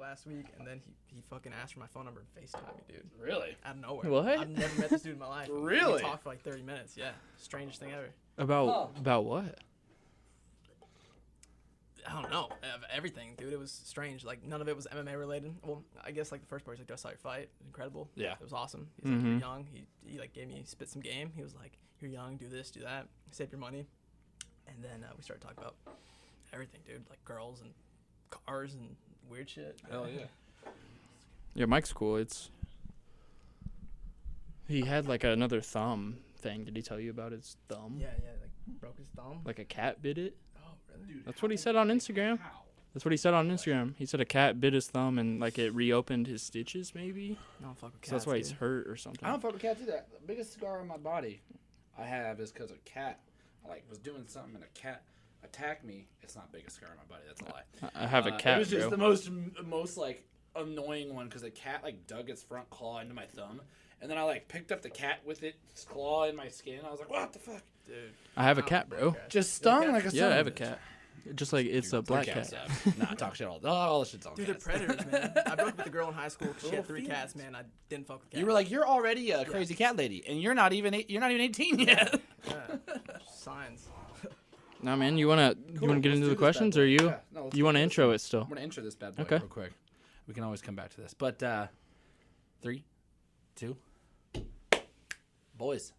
last week, and then he fucking asked for my phone number and FaceTimed me, dude. Really? Out of nowhere. What? I've never met this dude in my life. Really? We talked for like 30 minutes. Yeah. Strangest thing ever. About what? I don't know. Everything, dude. It was strange. Like, none of it was MMA related. Well, I guess, like, the first part was like, I saw your fight. Incredible. Yeah. It was awesome. He's like, you're young. He like, spit some game. He was like, you're young, do this, do that. Save your money. And then we started talking about everything, dude. Like, girls and cars and weird shit. Hell yeah. Yeah, Mike's cool. He had, like, another thumb thing. Did he tell you about his thumb? Yeah, like, broke his thumb. Like a cat bit it? Oh, really? Dude, That's what he said on Instagram. How? That's what he said on Instagram. He said a cat bit his thumb and, like, it reopened his stitches, maybe? I don't fuck with cats, So that's why dude. he's hurt or something. I don't fuck with cats either. The biggest scar on my body I have is because a cat, was doing something and a cat attacked me. It's not the biggest scar on my body. That's a lie. I have a cat, It was just bro. the most like annoying one because the cat like dug its front claw into my thumb, and then I like picked up the cat with its claw in my skin. I was like, what the fuck? Dude. I have a cat, bro. Just stung like a Yeah, I son have a of cat. Just like it's a black cat. Nah, talk shit all the shit's on Dude, they're cats. predators, man. I broke up with a girl in high school 'cause she had 3 cats, man. I didn't fuck with cats. You were like, you're already a crazy cat lady, and you're not even 18 yet. Yeah. Signs. Nah, man, you wanna get into the questions, or you you wanna intro it still? I'm gonna intro this bad boy Okay. real quick. We can always come back to this, but 3, 2, boys,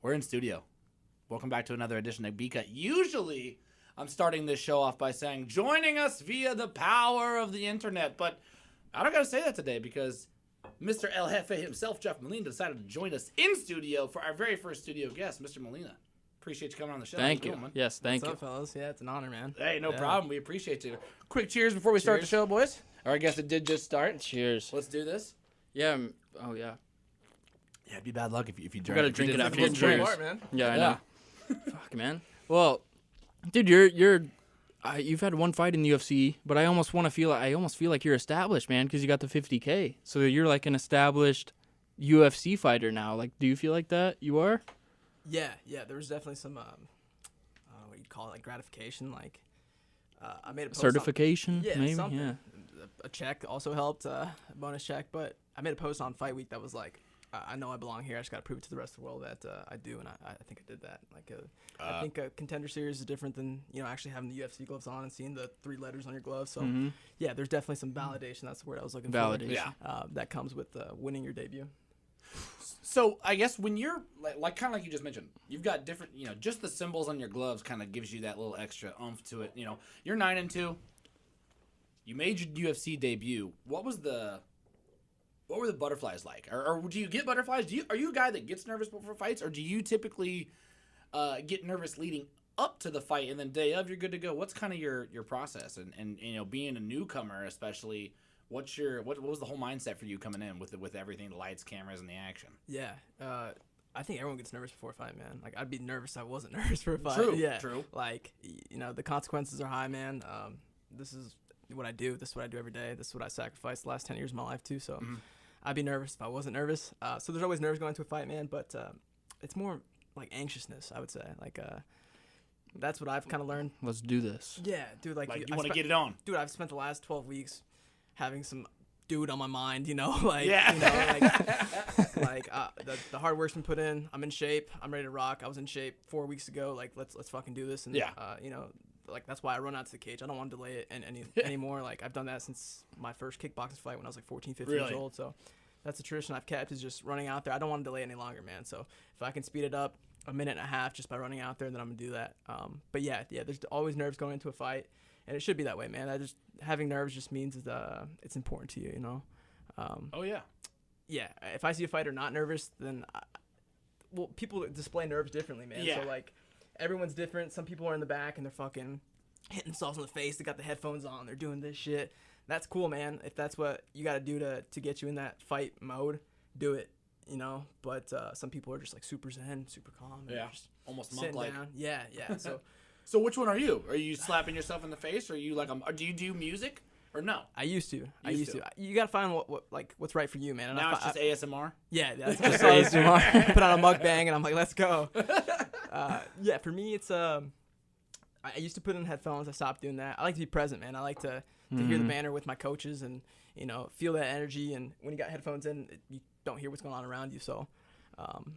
we're in studio. Welcome back to another edition of B-Cut. Usually, I'm starting this show off by saying, joining us via the power of the internet, but I don't gotta say that today because Mr. El Jefe himself, Jeff Molina, decided to join us in studio for our very first studio guest, Mr. Molina. Appreciate you coming on the show. Thank How's it you. going, man? Yes, thank What's you. up, fellas? Yeah, it's an honor, man. Hey, no Yeah. problem. We appreciate you. Quick cheers before we start the Cheers. show, boys. Or I guess it did just start. Cheers. Let's do this. Yeah. Oh yeah. Yeah, it'd be bad luck if you drink. gotta drink it after you It's cheers. apart, man. Yeah, I Yeah. know. Fuck, man. Well, dude, you've had one fight in the UFC, but I almost feel like you're established, man, because you got the 50K. So you're like an established UFC fighter now. Like, do you feel like that? You are? Yeah. There was definitely some, what you'd call it, like gratification. Like, I made a post Certification, on, yeah, maybe. something. Yeah. A check also helped, a bonus check. But I made a post on Fight Week that was like, I know I belong here. I just got to prove it to the rest of the world that I do, and I think I did that. Like, I think a contender series is different than actually having the UFC gloves on and seeing the 3 letters on your glove. So yeah, there's definitely some validation. That's the word I was looking Validation. Yeah. for. That comes with winning your debut. So I guess when you're like kind of like you just mentioned, you've got different, just the symbols on your gloves kind of gives you that little extra oomph to it. You're 9-2. You made your UFC debut. What were the butterflies like? Or do you get butterflies? Are you a guy that gets nervous before fights, or do you typically get nervous leading up to the fight and then day of you're good to go? What's kind of your process? And being a newcomer especially, what was the whole mindset for you coming in with everything, the lights, cameras, and the action? Yeah. I think everyone gets nervous before a fight, man. Like, I'd be nervous if I wasn't nervous for a fight. True, Yeah. true. Like, the consequences are high, man. This is what I do. This is what I do every day. This is what I sacrificed the last 10 years of my life, too. So I'd be nervous if I wasn't nervous. So there's always nerves going into a fight, man. But it's more like anxiousness, I would say. Like, that's what I've kind of learned. Let's do this. Yeah, dude. Like You want to get it on. Dude, I've spent the last 12 weeks having some dude on my mind, like, Yeah. the hard work's been put in. I'm in shape. I'm ready to rock. I was in shape 4 weeks ago. Like, let's fucking do this. And, Yeah. like, that's why I run out to the cage. I don't want to delay it anymore. Like, I've done that since my first kickboxing fight when I was like 14, 15 years Really? old. So that's a tradition I've kept, is just running out there. I don't want to delay any longer, man. So if I can speed it up a minute and a half just by running out there, then I'm going to do that. But yeah, there's always nerves going into a fight. And it should be that way, man. Having nerves just means that it's important to you, Oh yeah. Yeah, if I see a fighter not nervous, then people display nerves differently, man. Yeah. So like, everyone's different. Some people are in the back and they're fucking hitting themselves in the face. They got the headphones on. They're doing this shit. That's cool, man. If that's what you got to do to get you in that fight mode, do it. But some people are just like super zen, super calm. And Yeah. just Almost sitting monk-like. down. Yeah. So which one are you? Are you slapping yourself in the face, or are you do you do music, or no? I used to. Used to. You gotta find what's right for you, man. And Now it's just ASMR. Yeah, that's just ASMR. Put on a mukbang and I'm like, let's go. Yeah, for me it's I used to put in headphones. I stopped doing that. I like to be present, man. I like to hear the banner with my coaches and, feel that energy. And when you got headphones in, you don't hear what's going on around you. So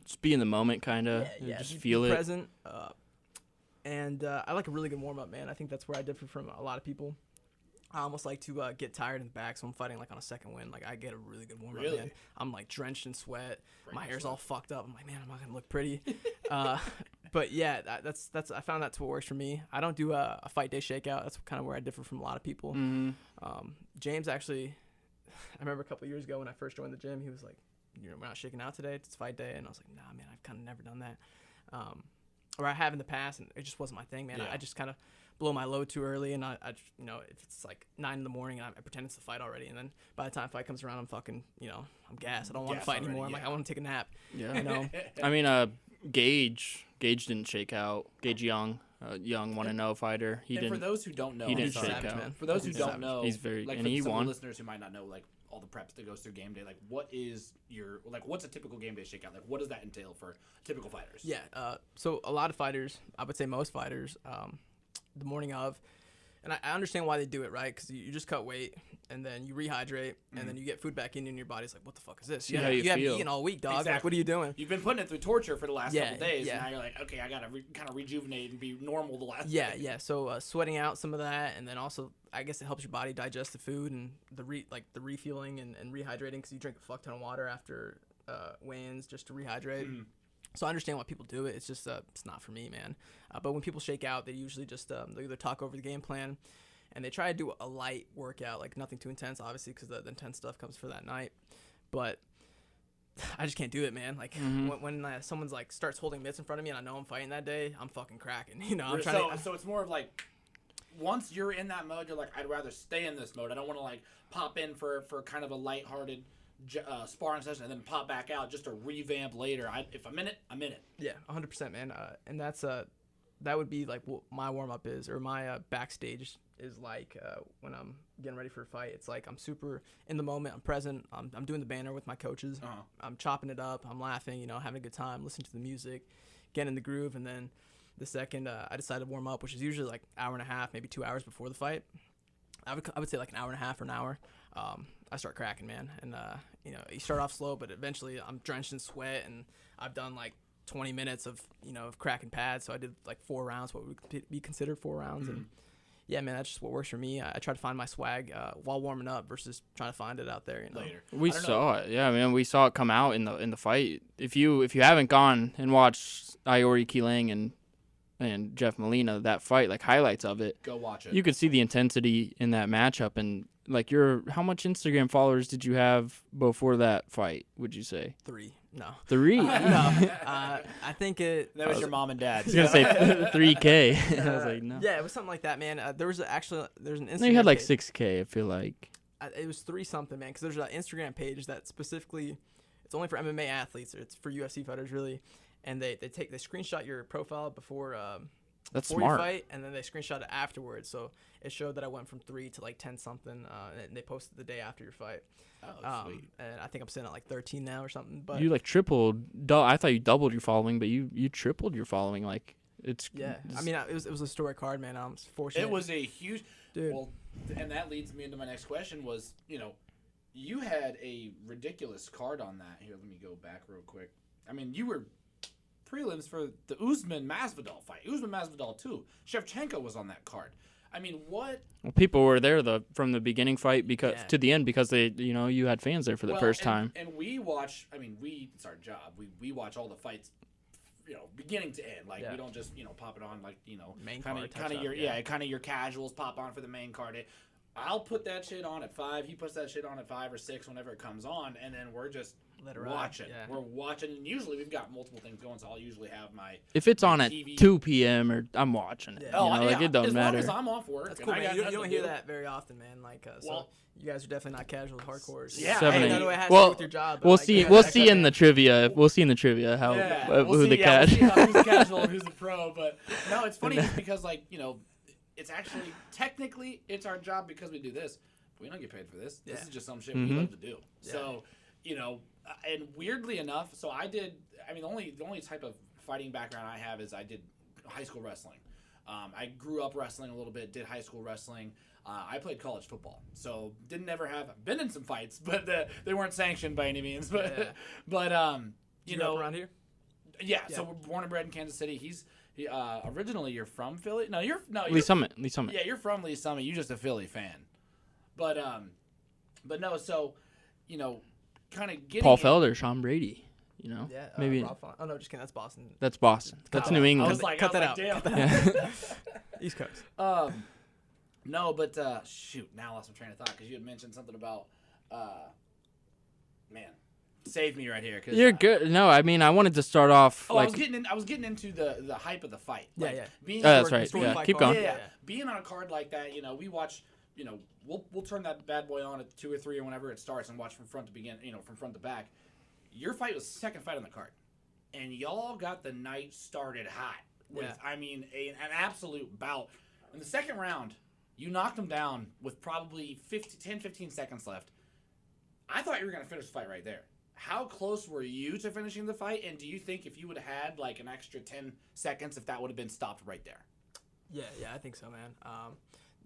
Just be in the moment, kind of. Just feel be it. present. And I like a really good warm-up, man. I think that's where I differ from a lot of people. I almost like to get tired in the back, so I'm fighting like on a second wind. Like I get a really good warm-up, man. I'm like drenched in sweat. My hair's all fucked up. I'm like, man, I'm not gonna look pretty. But yeah, that's I found that's what works for me. I don't do a fight day shakeout. That's kind of where I differ from a lot of people. James actually, I remember a couple of years ago when I first joined the gym, he was like, we're not shaking out today. It's fight day, and I was like, nah, man, I've kind of never done that. Or I have in the past, and it just wasn't my thing, man. I just kind of blow my load too early, and I if it's like 9 a.m. and I pretend it's the fight already, and then by the time fight comes around, I'm fucking, I'm gassed. I don't want to fight anymore. I'm like, I want to take a nap. Yeah. I mean, Gage didn't shake out. Gage Young, young 1-0 fighter. He didn't. For those who don't know, he didn't shake out. Man. For those who don't know, he's very, like, and for he some won. Of the listeners who might not know, like, all the preps that goes through game day, like, what's a typical game day shakeout? Like, what does that entail for typical fighters? Yeah. So a lot of fighters, I would say most fighters, the morning of, and I understand why they do it, right? Because you just cut weight, and then you rehydrate, and then you get food back in, and your body's like, what the fuck is this? See how you haven't feel. eaten all week, dog. Exactly. Like, what are you doing? You've been putting it through torture for the last couple days, yeah. and now you're like, okay, I gotta kind of rejuvenate and be normal the last Yeah, day. yeah. So sweating out some of that, and then also, I guess it helps your body digest the food and the refueling and rehydrating, because you drink a fuck ton of water after weigh-ins just to rehydrate. So I understand why people do it. It's just it's not for me, man. But when people shake out, they usually just they either talk over the game plan, and they try to do a light workout, like nothing too intense, obviously, because the intense stuff comes for that night. But I just can't do it, man. Like when someone's like starts holding mitts in front of me and I know I'm fighting that day, I'm fucking cracking. I'm trying to. So it's more of like, once you're in that mode, you're like, I'd rather stay in this mode. I don't want to like pop in for kind of a lighthearted sparring session and then pop back out just to revamp later. If I'm in it, I'm in it. Yeah, 100%, man. And that's that would be like what my warm up is, or my backstage is like when I'm getting ready for a fight. It's like I'm super in the moment. I'm present. I'm doing the banner with my coaches. I'm chopping it up. I'm laughing. Having a good time. Listening to the music, getting in the groove, and then the second I decide to warm up, which is usually like an hour and a half, maybe 2 hours before the fight. I would say like an hour and a half or an hour. I start cracking, man, and you start off slow, but eventually I'm drenched in sweat, and I've done like 20 minutes of of cracking pads. So I did like 4 rounds, what would be considered 4 rounds, and yeah, man, that's just what works for me. I try to find my swag while warming up versus trying to find it out there. Later. We saw it, yeah, man. We saw it come out in the fight. If you haven't gone and watched Iori Keeling and Jeff Molina, that fight, like highlights of it, Go watch it. you could see the intensity in that matchup. And like, how much Instagram followers did you have before that fight, would you say? 3. No. 3? No. I think it. That was your mom and dad. I was gonna say 3K. I was like, no. Yeah, it was something like that, man. There's an Instagram. No, you had like page. 6K, I feel like. It was 3 something, man. Because there's an Instagram page that specifically, it's only for MMA athletes. Or it's for UFC fighters, really. And they screenshot your profile before That's before smart. you fight, and then they screenshot it afterwards. So it showed that I went from 3 to like 10 something, and they posted the day after your fight. Oh, sweet. And I think I'm sitting at like 13 now or something. But You like tripled. I thought you doubled your following, but you tripled your following. Like, it's yeah. I mean, it was a historic card, man. I'm fortunate. It was a huge. Dude. Well, and that leads me into my next question. Was you had a ridiculous card on that. Here, let me go back real quick. I mean, you were prelims for the Usman Masvidal fight. Usman Masvidal 2. Shevchenko was on that card. I mean, what? Well, people were there from the beginning fight to the end because they, you had fans there for the first time. And we watch. I mean, it's our job. We watch all the fights, beginning to end. Like we don't just pop it on like main kind of your casuals pop on for the main card. I'll put that shit on at 5. He puts that shit on at 5 or 6 whenever it comes on, and then we're just watching. Yeah. We're watching, and usually we've got multiple things going, so I'll usually have my. If it's on at TV. 2 p.m. or I'm watching it. Yeah. Like it doesn't matter. As long as I'm off work. That's cool, man. You don't hear that very often, man. Like, Well, so you guys are definitely not casual hardcores. Yeah, 7, hey, 8. I know it has to do with your job. But We'll like, see. We'll see in the trivia. We'll see in the trivia how who the We'll see who's casual and who's a pro. But no, it's funny just because it's actually technically it's our job because we do this. We don't get paid for this. This is just some shit we love to do. Yeah. So, and weirdly enough, the only type of fighting background I have is I did high school wrestling. I grew up wrestling a little bit, did high school wrestling. I played college football, so been in some fights, but they weren't sanctioned by any means. But you know, around here. Yeah, so we're born and bred in Kansas City. He originally you're from Philly. Lee Summit. Yeah, you're from Lee Summit. You're just a Philly fan. But no, so you know, kind of getting Paul Felder, Sean Brady. You know, Yeah, maybe oh no, just kidding. That's Boston. that's Boston. That's New I England. was like, Cut that out. damn. Yeah. East Coast. No, but shoot, now I lost my train of thought because you had mentioned something about man. Save me right here. Cause, You're good. No, I mean, I wanted to start off I like was getting into the hype of the fight. Yeah, Like, yeah. Being that's short- right. short Yeah, fight keep card. going. Yeah, Yeah. being on a card like that, you know, we watch. You know, we'll turn that bad boy on at 2 or 3 or whenever it starts and watch from front to begin. You know, from front to back. Your fight was the second fight on the card, and y'all got the night started hot with, I mean, an absolute bout. In the second round, you knocked him down with probably 10-15 seconds left. I thought you were going to finish the fight right there. How close were you to finishing the fight? And do you think if you would have had like an extra 10 seconds, if that would have been stopped right there? Yeah, I think so, man.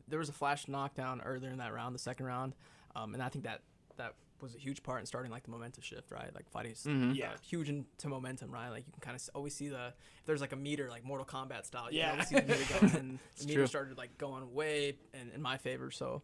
There was a flash knockdown earlier in that round, the second round, and I think that was a huge part in starting like the momentum shift, right? Like fighting is Yeah. huge into momentum, right? Like you can kind of always see if there's like a meter, like Mortal Kombat style, you Yeah. can always see the meter going, and the meter true. started like going way in my favor. So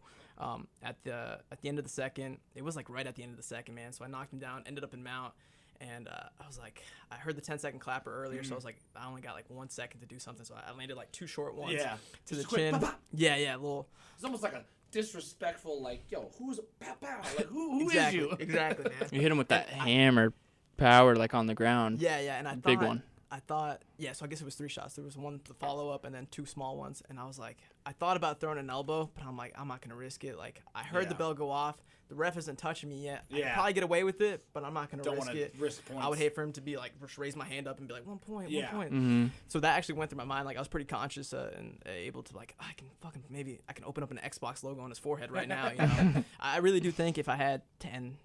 at the end of the second, it was like right at the end of the second, man. So I knocked him down, ended up in mount. And I was like, I heard the 10-second clapper earlier, so I was like, I only got like 1 second to do something. So I landed like 2 short ones Yeah. to the Just quick, chin. pop, pop. Yeah, a little. It's almost like a disrespectful, like, yo, who's pow pow? Like, who Exactly, is you? exactly, man. You hit him with that hammer power like on the ground. Yeah, and I thought, Big one. I thought, so I guess it was 3 shots. There was one to follow up and then 2 small ones. And I was like, I thought about throwing an elbow, but I'm like, I'm not gonna risk it. Like I heard the Yeah. bell go off. The ref isn't touching me yet. I Yeah. could probably get away with it, but I'm not gonna Don't risk want to it. risk points. I would hate for him to be like, just raise my hand up and be like, 1 point, Yeah. 1 point. Mm-hmm. So that actually went through my mind. Like I was pretty conscious and able to like, I can open up an Xbox logo on his forehead right now. You know, I really do think if I had 10,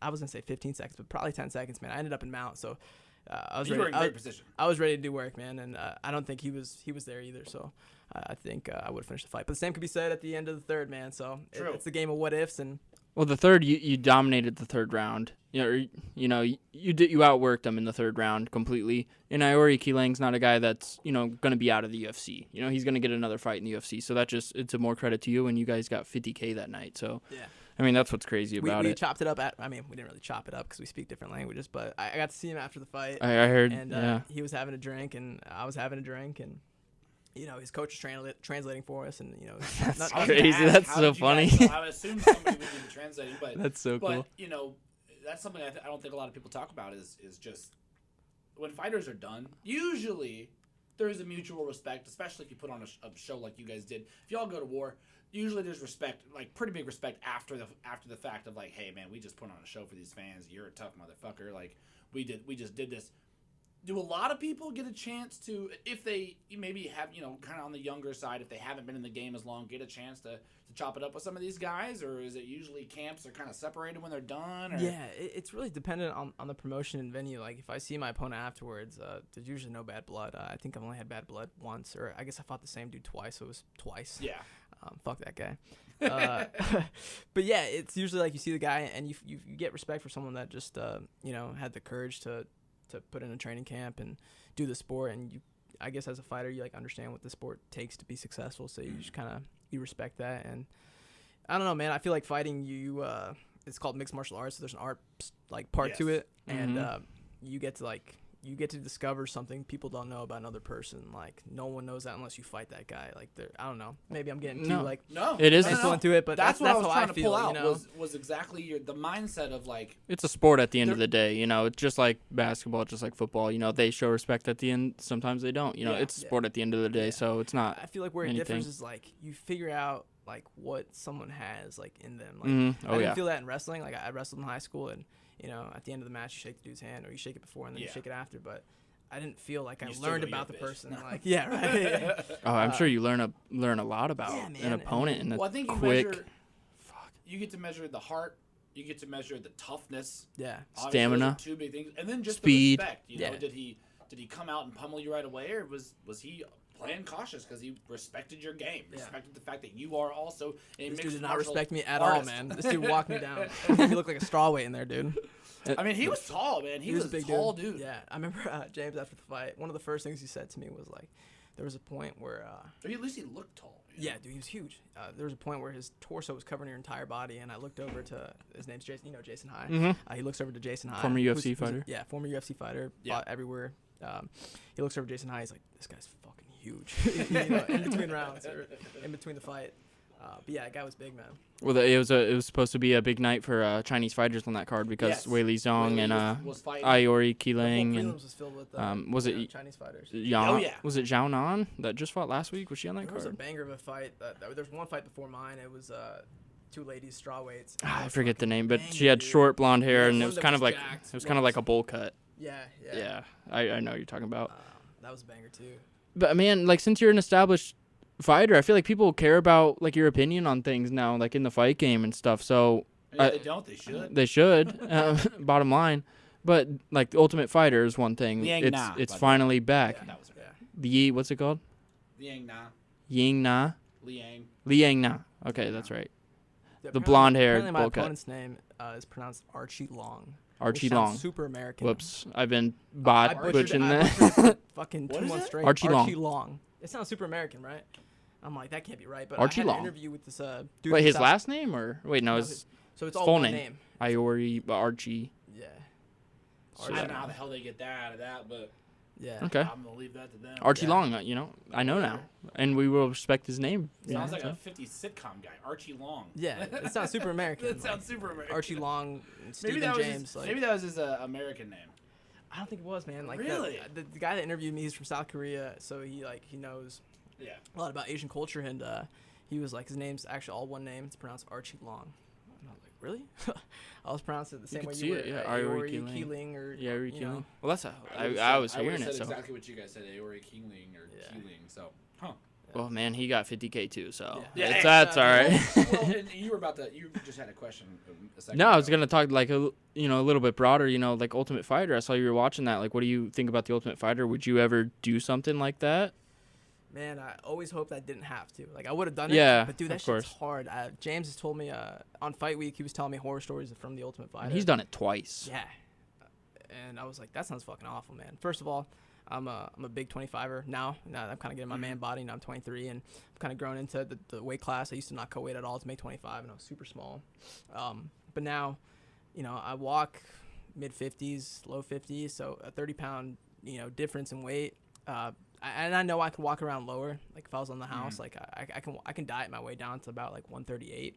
I was gonna say 15 seconds, but probably 10 seconds, man. I ended up in mount, so I was You were ready. in great position. I was ready to do work, man, and I don't think he was there either. So I think I would have finished the fight. But the same could be said at the end of the third, man. So True. it's the game of what ifs, and Well, the third, you dominated the third round. You outworked him in the third round completely. And Iori Kilang's not a guy that's going to be out of the UFC. He's going to get another fight in the UFC. So it's a more credit to you, and you guys got $50K that night. So yeah. I mean, that's what's crazy about we it. chopped it up we didn't really chop it up because we speak different languages, but I got to see him after the fight. I heard. And yeah. he was having a drink, and I was having a drink, and his coach was translating for us, and That's not- I was gonna crazy. ask, That's how so did you funny. guys know? I would assume somebody would be translating, but That's so cool. that's something I don't think a lot of people talk about is just when fighters are done. Usually, there is a mutual respect, especially if you put on a show like you guys did. If y'all go to war, usually there's respect, like pretty big respect after the fact of like, hey man, we just put on a show for these fans. You're a tough motherfucker. Like we just did this. Do a lot of people get a chance to, if they maybe have, kind of on the younger side, if they haven't been in the game as long, get a chance to chop it up with some of these guys? Or is it usually camps are kind of separated when they're done? Or? Yeah, it's really dependent on the promotion and venue. Like, if I see my opponent afterwards, there's usually no bad blood. I think I've only had bad blood once, or I guess I fought the same dude twice, so it was twice. Yeah. Fuck that guy. But yeah, it's usually like you see the guy and you get respect for someone that just, had the courage to put in a training camp and do the sport. And I guess as a fighter, you like understand what the sport takes to be successful. So you just kind of, you respect that. And I don't know, man, I feel like fighting it's called mixed martial arts. So there's an art like part to Yes. it. And you get to discover something people don't know about another person. Like no one knows that unless you fight that guy. Like I don't know. Maybe I'm getting too No. like No. It is. mental into it, but That's what I was how trying I to feel, pull out you know? was exactly the mindset of like, It's a sport at the end of the day, It's just like basketball, just like football. They show respect at the end. Sometimes they don't. Yeah. It's a sport at the end of the day, Yeah. so it's not. I feel like where it anything. differs is like you figure out like what someone has like in them. Like Mhm. I Oh didn't yeah. feel that in wrestling. Like I wrestled in high school, and at the end of the match, you shake the dude's hand, or you shake it before and then Yeah. you shake it after. But I didn't feel like I You still learned know you're about a the bitch. person. No. Like yeah, right. Oh, I'm sure you learn a lot about Yeah, an man, opponent in a well, I think you quick. measure. You get to measure the heart. You get to measure the toughness. Yeah. Obviously, those are Stamina. two big things, and then just Speed. the respect. Yeah. Did he come out and pummel you right away, or was he playing cautious because he respected your game, Yeah. respected the fact that you are also a This mixed dude did not martial respect me at artist. all, man. This dude walked me down. Made me look like a strawweight in there, dude. I mean, he was tall, man. He was a big tall dude. Yeah, I remember James after the fight. One of the first things he said to me was like, there was a point where. Or at least he looked tall. You know? Yeah, dude, he was huge. There was a point where his torso was covering your entire body, and I looked over to his name's Jason. You know Jason High. Mm-hmm. He looks over to Jason High, Former UFC fighter. Yeah, former UFC fighter. Yeah. Fought everywhere. He looks over to Jason High. He's like, this guy's fucking huge. You know, in between rounds or in between the fight. But yeah, that guy was big, man. Well, it was supposed to be a big night for Chinese fighters on that card because Yes. Weili Zhang Weili and was fighting. Iori The whole Qiling and prelims was filled with was it Chinese fighters. Yang, Oh, yeah. was it Zhao Nan that just fought last week? Was she on that There was a card? banger of a fight. There's one fight before mine. It was two ladies, strawweights. I forget the name, but banger, she had dude. short blonde hair Yeah, and one it was that kind was of like jacked, it was kind of like a bowl cut. Yeah. Yeah, I know what you're talking about. That was a banger too. But man, like since you're an established fighter, I feel like people care about like your opinion on things now, like in the fight game and stuff. So Yeah, they don't. They should. they should. Bottom line, but like the Ultimate Fighter is one thing. Liang It's Na, it's by the finally back. That was her. The what's it called? Liang Na. Ying Na, Liang. Liang Na. Okay, that's right. Yeah, The apparently- blonde-haired apparently my bowl cut. opponent's name is pronounced Archie Long. Archie which sounds Long. Super American. Whoops, I've been I butchering I that. butchered it fucking What 2 is months it? straight. Archie Long. Long. It sounds super American, right? I'm like, that can't be right. But Archie I had Long. an interview with this dude. Wait, from his South- last name or wait, no, No, his So it's his all full one name. Iori Archie. Yeah. I don't know how the hell they get that out of that, but Yeah. Okay. I'm gonna leave that to them. Archie Yeah. Long, you know, I know now, and we will respect his name. Sounds Yeah, like so. a 50s sitcom guy, Archie Long. Yeah. It sounds super American. That sounds super American. Archie Long, and Stephen maybe that was James. his, maybe that was his American name. I don't think it was, man. Like Really? the guy that interviewed me, he's from South Korea, so he knows Yeah. a lot about Asian culture, and he was like, his name's actually all one name. It's pronounced Archie Long. And I was like, really? I was pronouncing it the same could way see you were. it, yeah. Iori Iori Keeling or Yeah, Iori you know. Keeling. Well, that's how would've I said- was hearing said it. So, exactly what you guys said, Aori Keeling or Yeah. Keeling. So, huh? well, man, he got 50K too, so Yeah. it's, that's all right. Well, and you were about to. You just had a question. A second No, I was ago. gonna talk like a little bit broader. You know, like Ultimate Fighter. I saw you were watching that. Like, what do you think about the Ultimate Fighter? Would you ever do something like that? Man, I always hoped I didn't have to. Like, I would have done it. Yeah, But dude, that of shit's course. hard. James has told me on Fight Week, he was telling me horror stories from the Ultimate Fighter. And he's done it twice. Yeah. And I was like, that sounds fucking awful, man. First of all, I'm a big 25er now. Now I'm kind of getting my man body. Now I'm 23, and I've kind of grown into the weight class. I used to not co-weight at all to make 25, and I was super small. But now, you know, I walk mid 50s, low 50s, so a 30-pound, you know, difference in weight. And I know I can walk around lower. Like if I was on the house, like I can diet my way down to about like 138.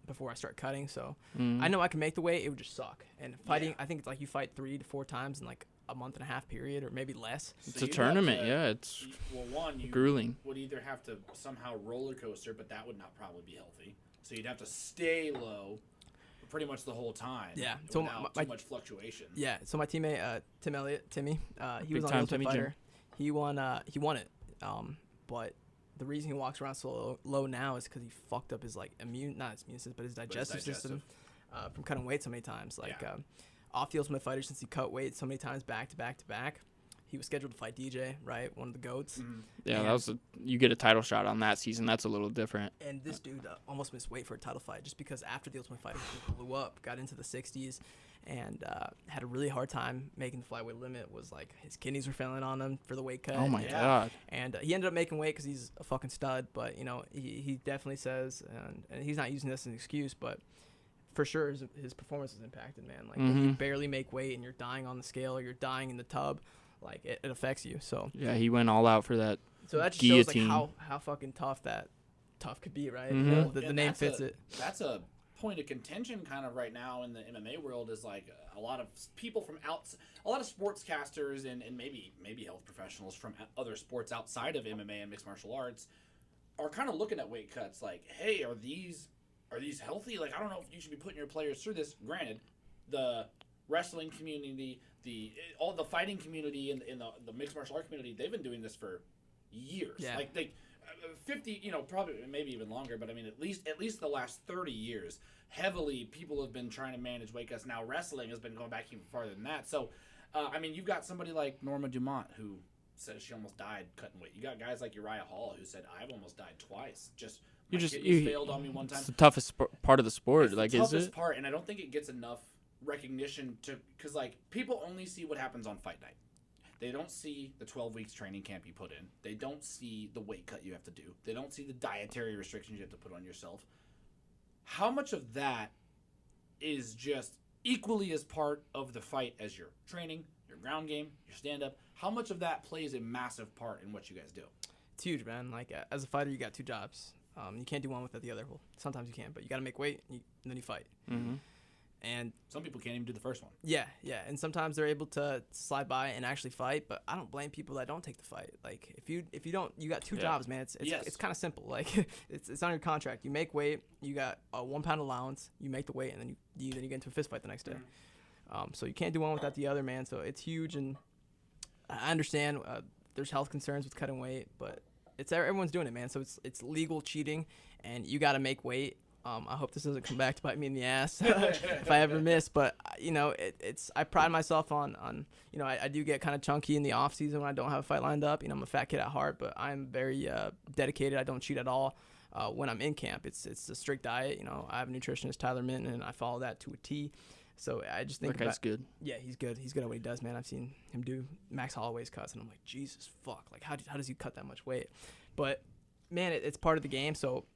Before I start cutting, so I know I can make the weight. It would just suck. And fighting, Yeah. I think it's like you fight 3 to 4 times in like a month and a half period, or maybe less. It's So a you'd tournament. have to- Yeah, it's Well, one, you grueling. would either have to somehow roller coaster, but that would not probably be healthy. So you'd have to stay low pretty much the whole time. Yeah, so without too much fluctuation. Yeah. So my teammate Tim Elliott, Timmy, he Big was on time the Ultimate Timmy Jim. Fighter. He won it. But the reason he walks around so low now is because he fucked up his like not his immune system, but his digestive system from cutting weight so many times. Like Yeah. off the Ultimate Fighter, since he cut weight so many times back to back to back, he was scheduled to fight DJ, right? One of the goats. Yeah, And- that was you get a title shot on that season. That's a little different. And this dude almost missed weight for a title fight just because after the Ultimate Fighter he blew up, got into the 60s, and had a really hard time making the flyweight limit. Was like his kidneys were failing on him for the weight cut. Oh my and, god. And he ended up making weight because he's a fucking stud. But you know he definitely says, and he's not using this as an excuse, but for sure his performance is impacted, man. Like when you barely make weight and you're dying on the scale or you're dying in the tub, like it affects you. So Yeah, he went all out for that. so that just shows like Guillotine. how fucking tough could be, right? Mhm. You know, the And name that's fits a- it. That's a point of contention kind of right now in the MMA world is like a lot of people from a lot of sportscasters and maybe health professionals from other sports outside of MMA and mixed martial arts are kind of looking at weight cuts like, hey, are these healthy? Like, I don't know if you should be putting your players through this. Granted, the wrestling community, all the fighting community in the mixed martial art community, they've been doing this for years. Yeah. Like 50, you know, probably maybe even longer, but I mean at least the last 30 years, heavily people have been trying to manage weight cuts. Now wrestling has been going back even farther than that. So, I mean, you've got somebody like Norma Dumont who says she almost died cutting weight. You got guys like Uriah Hall who said, I've almost died twice. You failed on me one time. It's the toughest part of the sport. It's like, the toughest is it? part, and I don't think it gets enough recognition because like people only see what happens on fight night. They don't see the 12 weeks training camp you put in. They don't see the weight cut you have to do. They don't see the dietary restrictions you have to put on yourself. How much of that is just equally as part of the fight as your training, your ground game, your stand-up? How much of that plays a massive part in what you guys do? It's huge, man. Like, as a fighter, you got 2 jobs. You can't do one without the other. Well, sometimes you can, but you got to make weight, and then you fight. Mm-hmm. And some people can't even do the first one. Yeah. And sometimes they're able to slide by and actually fight, but I don't blame people that don't take the fight. Like, if you don't, you got 2 jobs, man. It's kind of simple. Like, it's on your contract. You make weight. You got a 1 pound allowance. You make the weight, and then you get into a fist fight the next day. Mm-hmm. So you can't do one without the other, man. So it's huge, and I understand there's health concerns with cutting weight, but everyone's doing it, man. So it's legal cheating, and you got to make weight. I hope this doesn't come back to bite me in the ass if I ever miss. But I pride myself on I do get kind of chunky in the off season when I don't have a fight lined up. I'm a fat kid at heart, but I'm very dedicated. I don't cheat at all when I'm in camp. It's a strict diet. I have a nutritionist, Tyler Minton, and I follow that to a T. So I just think that guy's good. Yeah, he's good. He's good at what he does, man. I've seen him do Max Holloway's cuts, and I'm like, Jesus fuck, like how does he cut that much weight? But man, it's part of the game. So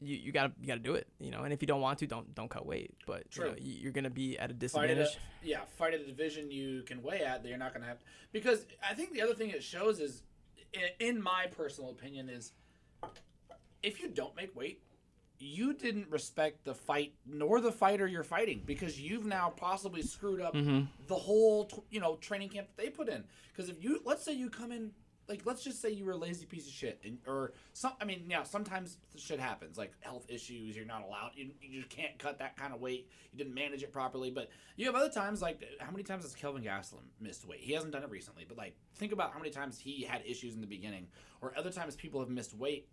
you gotta do it, and if you don't want to, don't cut weight. But you're gonna be at a disadvantage. Fight at a division you can weigh at that you're not gonna have because I think the other thing it shows is, in my personal opinion, is if you don't make weight, you didn't respect the fight nor the fighter you're fighting because you've now possibly screwed up the whole training camp that they put in. Because let's say you come in. Like, let's just say you were a lazy piece of shit, sometimes shit happens, like health issues, you're not allowed, you just can't cut that kind of weight, you didn't manage it properly, but you have other times, like, how many times has Kelvin Gastelum missed weight? He hasn't done it recently, but, like, think about how many times he had issues in the beginning, or other times people have missed weight.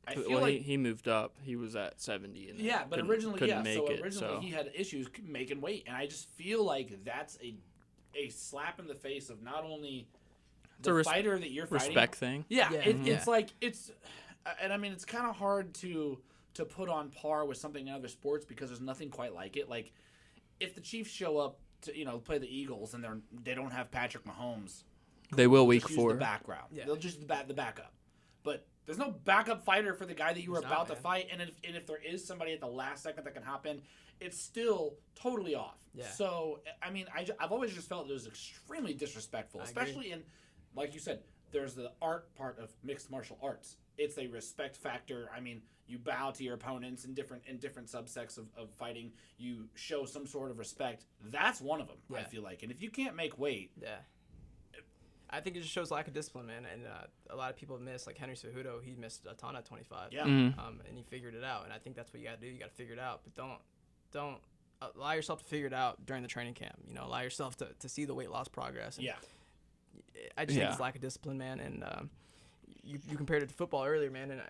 I feel like he moved up. He was at 70. And but originally he had issues making weight, and I just feel like that's a slap in the face of not only the fighter that you're fighting. Respect thing. Yeah. It's like it's kind of hard to put on par with something in other sports because there's nothing quite like it. Like if the Chiefs show up to play the Eagles and they don't have Patrick Mahomes, they will week just 4 use the background. Yeah. They'll just the backup, but there's no backup fighter for the guy that you were about to fight. And if there is somebody at the last second that can hop in, it's still totally off. Yeah. So I've always just felt it was extremely disrespectful, especially in. Like you said, there's the art part of mixed martial arts. It's a respect factor. You bow to your opponents in different subsects of fighting. You show some sort of respect. That's one of them, I feel like. And if you can't make weight... Yeah. I think it just shows lack of discipline, man. And a lot of people have missed, like Henry Cejudo, he missed a ton at 25. Yeah. And he figured it out. And I think that's what you got to do. You got to figure it out. But don't allow yourself to figure it out during the training camp. Allow yourself to see the weight loss progress. And I just think it's lack of discipline, man. And you compared it to football earlier, man. And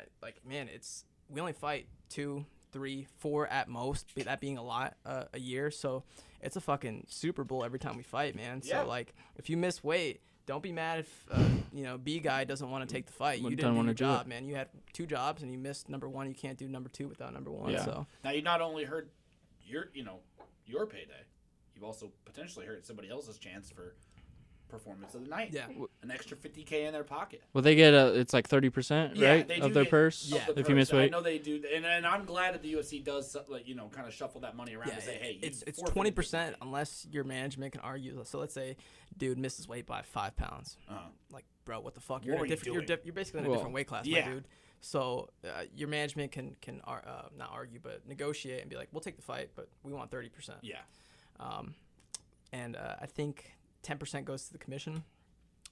we only fight 2, 3, 4 at most. That being a lot a year. So it's a fucking Super Bowl every time we fight, man. So like, if you miss weight, don't be mad if B guy doesn't want to take the fight. You didn't do your job, man. You had 2 jobs and you missed number 1. You can't do number 2 without number 1. Yeah. So now you not only hurt your payday, you've also potentially hurt somebody else's chance for performance of the night. Yeah. An extra $50K in their pocket. Well, they get it's like 30%, right, of their purse. Yeah, if you miss weight. I know they do, and I'm glad that the UFC does, kind of shuffle that money around and say, hey, it's 20% unless your management can argue. So let's say, dude misses weight by 5 pounds. Like, bro, what the fuck? You're basically in a different weight class, my dude. So your management can not argue, but negotiate and be like, we'll take the fight, but we want 30%. Yeah. And I think 10% goes to the commission,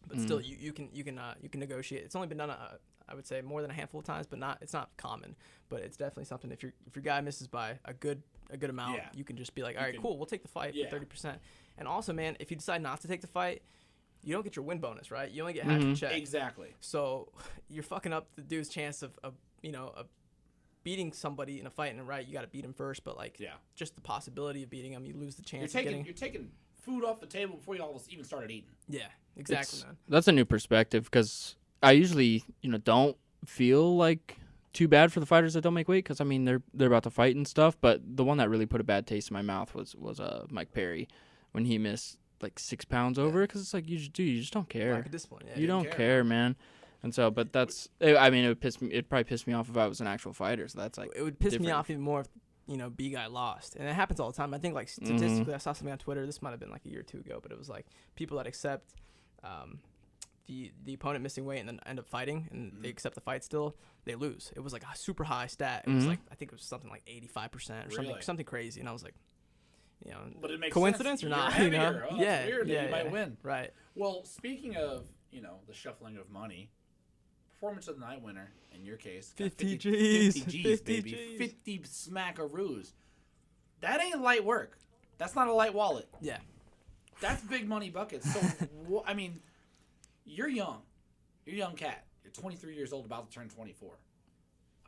but still you can negotiate. It's only been done I would say more than a handful of times, but it's not common. But it's definitely something. If your guy misses by a good amount, you can just be like, all right, cool, we'll take the fight for 30%. And also, man, if you decide not to take the fight, you don't get your win bonus, right? You only get half your check. Exactly. So you're fucking up the dude's chance of beating somebody in a fight, and right, you got to beat him first, but like just the possibility of beating him, you lose the chance of getting. You're taking food off the table before you almost even started eating. Yeah, exactly, man. That's a new perspective because I usually, don't feel like too bad for the fighters that don't make weight because I mean they're about to fight and stuff. But the one that really put a bad taste in my mouth was Mike Perry when he missed like 6 pounds over because it's like you just don't care. Lack of discipline. Yeah, you don't care, man. And so, but that's I mean it'd probably piss me off if I was an actual fighter. So that's like it would piss me off even more if B guy lost, and it happens all the time. I think like statistically, I saw something on Twitter. This might have been like a year or two ago, but it was like people that accept the opponent missing weight and then end up fighting, and they accept the fight still, they lose. It was like a super high stat. It was like I think it was something like 85% or something crazy, and I was like, but it makes coincidence sense. or not? You're heavier. Oh, yeah, weird that you might win. Right. Well, speaking of the shuffling of money, performance of the night winner in your case, 50 G's, 50 G's, baby, G's. 50 smackaroos. That ain't light work. That's not a light wallet. Yeah. That's big money buckets. So, I mean, you're young. You're a young cat. You're 23 years old, about to turn 24.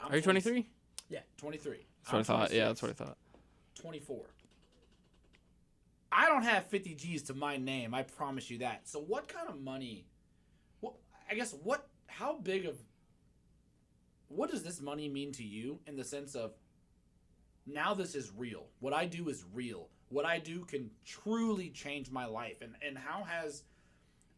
Are you 23? Yeah, 23. That's what I thought. Yeah, that's what I thought. 24. I don't have 50 G's to my name. I promise you that. So what kind of money? What does this money mean to you in the sense of now this is real. What I do is real. What I do can truly change my life. And how has,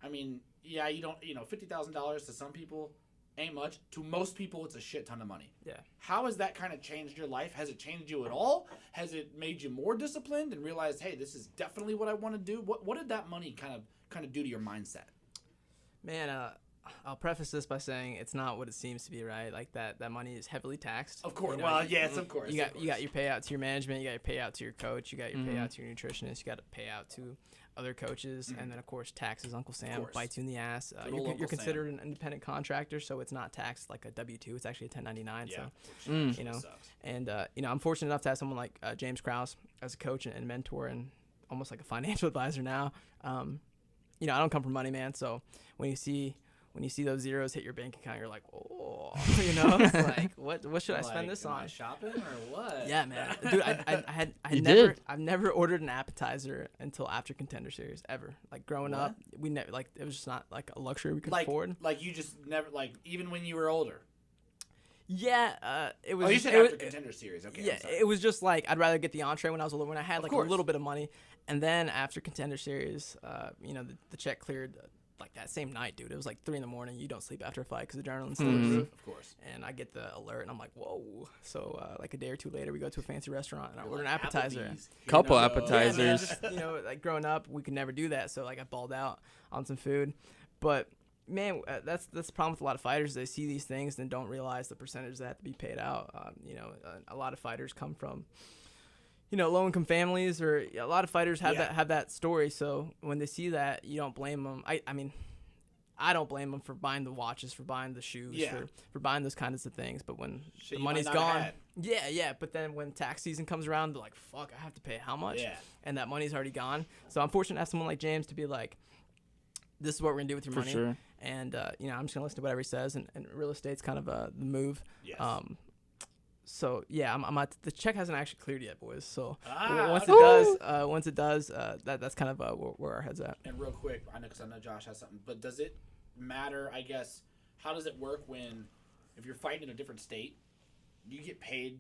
I mean, yeah, you don't, $50,000 to some people ain't much. To most people, it's a shit ton of money. Yeah. How has that kind of changed your life? Has it changed you at all? Has it made you more disciplined and realized, hey, this is definitely what I want to do? What did that money kind of do to your mindset? Man, I'll preface this by saying it's not what it seems to be, right? Like that money is heavily taxed. Of course. Well, yes, of course. You got your payout to your management, you got your payout to your coach, you got your payout to your nutritionist, you got a payout to other coaches, and then of course taxes. Uncle Sam bites you in the ass. You're considered an independent contractor, so it's not taxed like a W-2. It's actually a 1099. Yeah, so and I'm fortunate enough to have someone like James Krause as a coach and mentor and almost like a financial advisor now. I don't come from money, man. So when you see those zeros hit your bank account, you're like, oh, it's like, what should I spend this on? Am I shopping or what? Yeah, man, dude, I've never ordered an appetizer until after Contender Series ever. Like growing up, we never it was just not like a luxury we could afford. Like you just never even when you were older. Yeah, it was. Oh, you said after Contender Series. Okay. Yeah, it was just like I'd rather get the entree when I was when I had like a little bit of money, and then after Contender Series, the check cleared. Like that same night, dude. It was like 3 a.m. You don't sleep after a fight because adrenaline's still in the roof. Of course. And I get the alert, and I'm like, whoa. So like a day or two later, we go to a fancy restaurant, and I order an appetizer. Couple appetizers. Yeah, like growing up, we could never do that. So like I balled out on some food. But man, that's the problem with a lot of fighters. They see these things and don't realize the percentage that have to be paid out. A lot of fighters come from low-income families, or a lot of fighters have that story. So when they see that, you don't blame them. I mean, I don't blame them for buying the watches, for buying the shoes, for buying those kinds of things. But when the money's gone, But then when tax season comes around, they're like, "Fuck, I have to pay how much?" Yeah. And that money's already gone. So I'm fortunate to have someone like James to be like, "This is what we're gonna do with your money." Sure. And I'm just gonna listen to whatever he says. And real estate's kind of the move. Yes. So yeah, I'm at, the check hasn't actually cleared yet, boys. So once it does, that's kind of where our head's at. And real quick, I know Josh has something, but does it matter? I guess how does it work if you're fighting in a different state, you get paid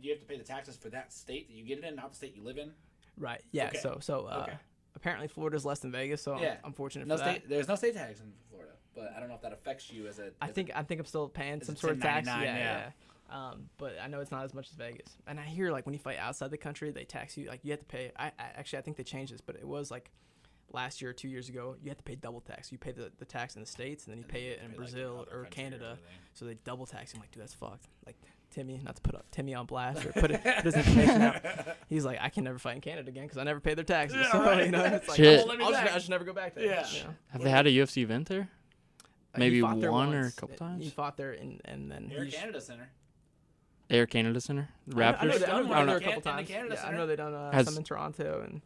you have to pay the taxes for that state that you get it in, not the state you live in? Right. Yeah. Okay. So apparently Florida's less than Vegas, so I'm fortunate for that. There's no state tax in Florida, but I don't know if that affects you as a. I think I'm still paying some sort of tax. Yeah. But I know it's not as much as Vegas. And I hear like when you fight outside the country, they tax you. Like you have to pay. I think they changed this, but it was like last year or 2 years ago. You have to pay double tax. You pay the tax in the States, and then you pay it in Brazil or Canada. So they double tax. I'm like, dude, that's fucked. Like Timmy, not to put Timmy on blast or put his information out. He's like, I can never fight in Canada again because I never pay their taxes. Yeah, so right. It's like, Shit. I should never go back there. Yeah. Have they had a UFC event there? Maybe one or a couple times. He fought there, and then Canada Center. Air Canada Center, Raptors. I know they've done there a couple In the times. Canada Yeah, I Center. know they've done some in Toronto and.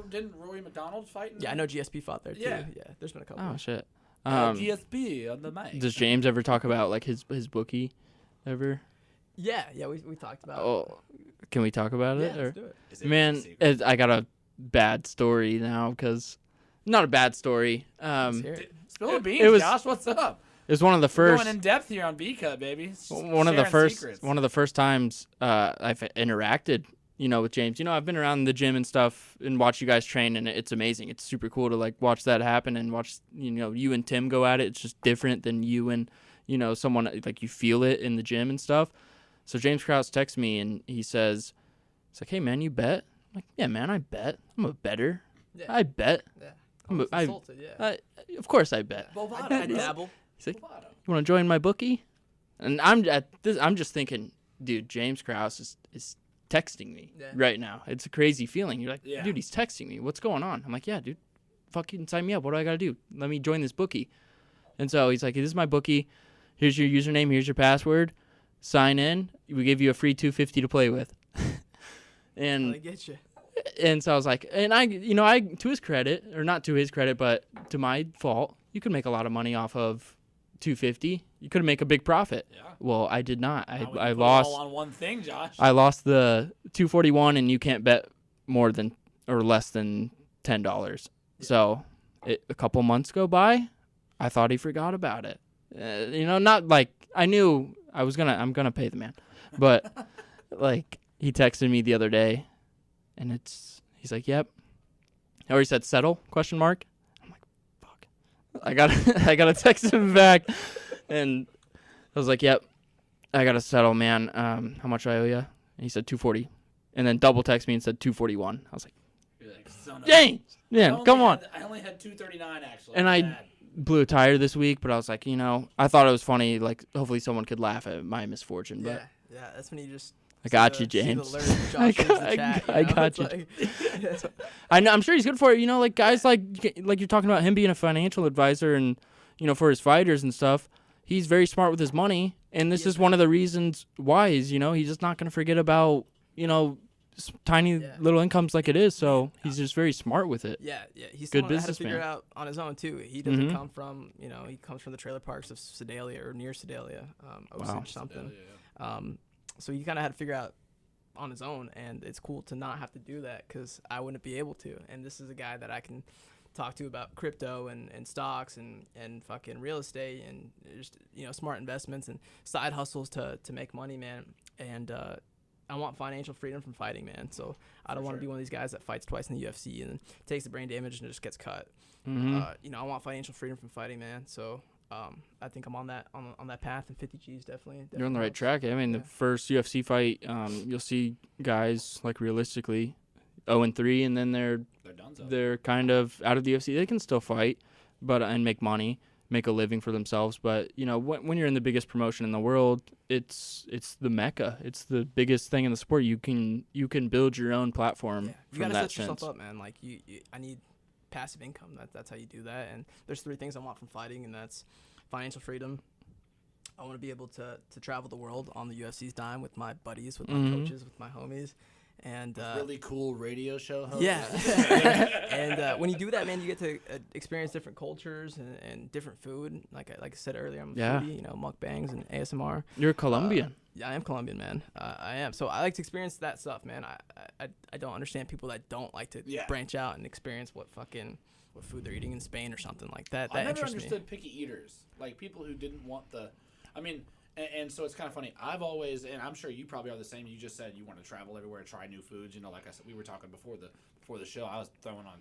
Didn't Rory McDonald fight? Yeah, I know GSP fought there too. Yeah. There's been a couple. Oh shit. GSP on the mic. Does James ever talk about like his bookie, ever? Yeah, we talked about. Oh, can we talk about yeah, it? Or? let's do it. Is it Man, a secret? I got a bad story now because not a bad story. Let's hear it. Spill the it beans, was- Josh. What's up? It was one of the We're first going in depth here on B-Cut, baby. one of the first Secrets. one of the first times I've interacted, with James. I've been around the gym and stuff and watch you guys train, and it's amazing. It's super cool to like watch that happen and watch you and Tim go at it. It's just different than you and someone like you feel it in the gym and stuff. So James Krause texts me and he's like, "Hey man, you bet?" I'm like, "Yeah man, I bet. I'm a bettor. Yeah. I bet. Yeah. I'm a- I- Insulted, yeah. Of course I bet." Bovado, I bro. dabble. He's like, Bovado. "You want to join my bookie?" And I'm just thinking, dude, James Krause is texting me Yeah. right now. It's a crazy feeling. You're like, Yeah. dude, he's texting me. What's going on? I'm like, yeah, dude, fucking sign me up. What do I got to do? Let me join this bookie. And so he's like, this is my bookie. Here's your username. Here's your password. Sign in. We give you a free $250 to play with. I get you. And so I was like, and I to his credit, or not to his credit, but to my fault, you could make a lot of money off of $250. You could make a big profit. Yeah. Well, I did not. Now we can I put it lost. all on one thing, Josh. I lost the $241, and you can't bet more than or less than $10. So a couple months go by, I thought he forgot about it. Not like I knew I'm gonna pay the man, but like he texted me the other day, and he's like, "Yep." Or he said, "Settle?" ? I'm like, "Fuck." I gotta text him back, and I was like, "Yep, I gotta settle, man. How much I owe you?" And he said $240, and then double text me and said $241. I was like, You're like, son of a- "Dang, man, I only come on." I only had 239 actually. And My I bad. blew a tire this week, but I was like, I thought it was funny. Like, hopefully someone could laugh at my misfortune. But Yeah, that's when you just. I got you, see the James. alert of Josh reads the chat, I got It's you. like- I know. I'm sure he's good for it. Like guys like you're talking about him being a financial advisor and for his fighters and stuff. He's very smart with his money, and this is one of the reasons why he's just not going to forget about tiny little incomes like it is. So he's just very smart with it. Yeah. He's Good someone that had to businessman. figure it out on his own too. He doesn't Mhm. come from, he comes from the trailer parks of Sedalia or near Sedalia, Osage Wow. something. So he kind of had to figure out on his own, and it's cool to not have to do that because I wouldn't be able to. And this is a guy that I can talk to about crypto and stocks and fucking real estate and just smart investments and side hustles to make money, man. And I want financial freedom from fighting, man. So I don't want to be one of these guys that fights twice in the UFC and then takes the brain damage and just gets cut. Mm-hmm. I want financial freedom from fighting, man. So I think I'm on that path, and 50 G's definitely You're on the right helps. track. I mean, the first UFC fight, you'll see guys like realistically 0-3, and then They're done. they're kind of out of the UFC. They can still fight, but and make money, make a living for themselves. But when you're in the biggest promotion in the world, it's the mecca. It's the biggest thing in the sport. You can build your own platform You from gotta that set yourself sense. up, man. Like I need passive income. That's how you do that. And there's 3 things I want from fighting, and that's financial freedom. I want to be able to travel the world on the UFC's dime with my buddies, with my Mhm. coaches, with my homies, and Really cool radio show host. yeah. And when you do that, man, you get to experience different cultures and different food. Like I said earlier, I'm a Yeah. foodie. Mukbangs and ASMR. You're Colombian. Yeah, I am Colombian, man. I am. So I like to experience that stuff, man. I don't understand people that don't like to branch out and experience what food they're eating in Spain or something like that. That I never interests understood me. picky eaters, like people who didn't want the. I mean, and so it's kind of funny. I've always, and I'm sure you probably are the same. You just said you want to travel everywhere, try new foods. Like I said, we were talking before the show. I was throwing on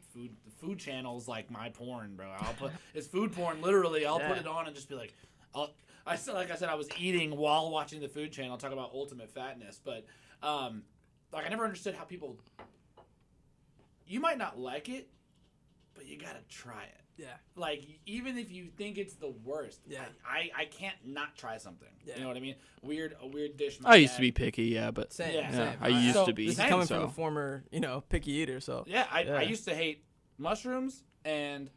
food channels like my porn, bro. It's food porn, literally. I'll put it on and just be like, like I said, I was eating while watching the food channel, talk about ultimate fatness. But like I never understood how people. You might not like it, but you gotta try it. Yeah. Like, even if you think it's the worst, I can't not try something. Yeah. You know what I mean? A weird dish. I used to be picky, yeah, but Same. Yeah. Same. I used So, to be. This is Same, coming so. from a former, picky eater. So Yeah, I Yeah. used to hate mushrooms and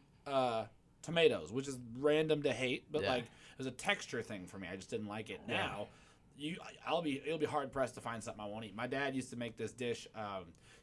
tomatoes, which is random to hate, but like it was a texture thing for me. I just didn't like it. Now, it'll be hard pressed to find something I won't eat. My dad used to make this dish,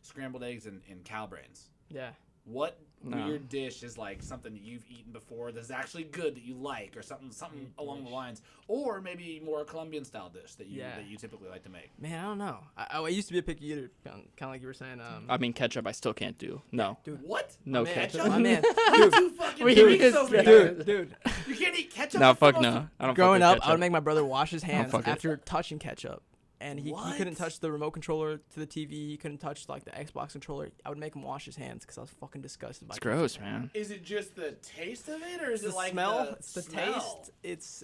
scrambled eggs and cow brains. yeah. what No. weird dish is like something that you've eaten before that's actually good that you like, or something along the lines, or maybe more a Colombian style dish that you typically like to make. Man, I don't know. I used to be a picky eater, kind of like you were saying. I mean, ketchup I still can't do. No. Dude, What? No man, ketchup. my man, You two fucking We- freaks over here. dude. You can't eat ketchup. No, That's the fuck most- no. I don't Growing fuck up, with I would ketchup. make my brother wash his hands fuck it. after touching ketchup. And he What? couldn't touch the remote controller to the TV. He couldn't touch like the Xbox controller. I would make him wash his hands because I was fucking disgusted by It's ketchup. gross, man. Is it just the taste of it, or is It's it the like smell. the It's the smell? taste. It's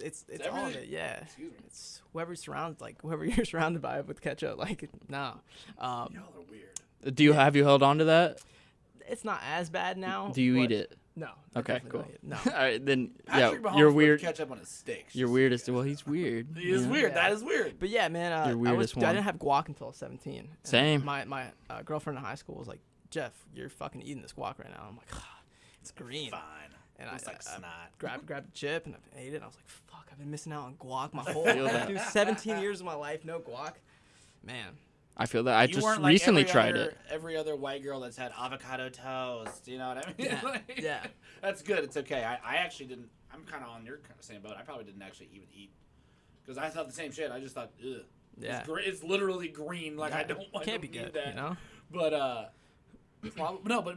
all of everything? it. Yeah. Excuse me. It's whoever you're surrounded by with ketchup. Like no, Y'all are weird. Do you have you held on to that? it's not as bad now. Do you but eat it? No. I Okay, definitely cool. don't eat it. No. All right, then Patrick yeah, Mahomes you're puts weird. ketchup on his steaks. You're weirdest. Well, he's weird. He is you know? weird. Yeah. That is weird. But yeah, man, You're weirdest I one. didn't have guac until I was 17. And Same. My girlfriend in high school was like, Jeff, you're fucking eating this guac right now. I'm like, it's green. Fine. And It's like snot. grabbed the chip and I ate it. And I was like, fuck, I've been missing out on guac my whole feel life. that. Dude, 17 years of my life, no guac. Man. I feel that. I You just weren't like recently every tried other- it. Every other white girl that's had avocado toast. You know what I mean? Yeah, Like, yeah. That's good. It's okay. I actually didn't. I'm kind of on your kind of same boat. I probably didn't actually even eat because I thought the same shit. I just thought, ugh. Yeah. It's literally green. Like I don't. I Can't don't be need good, that. you know? But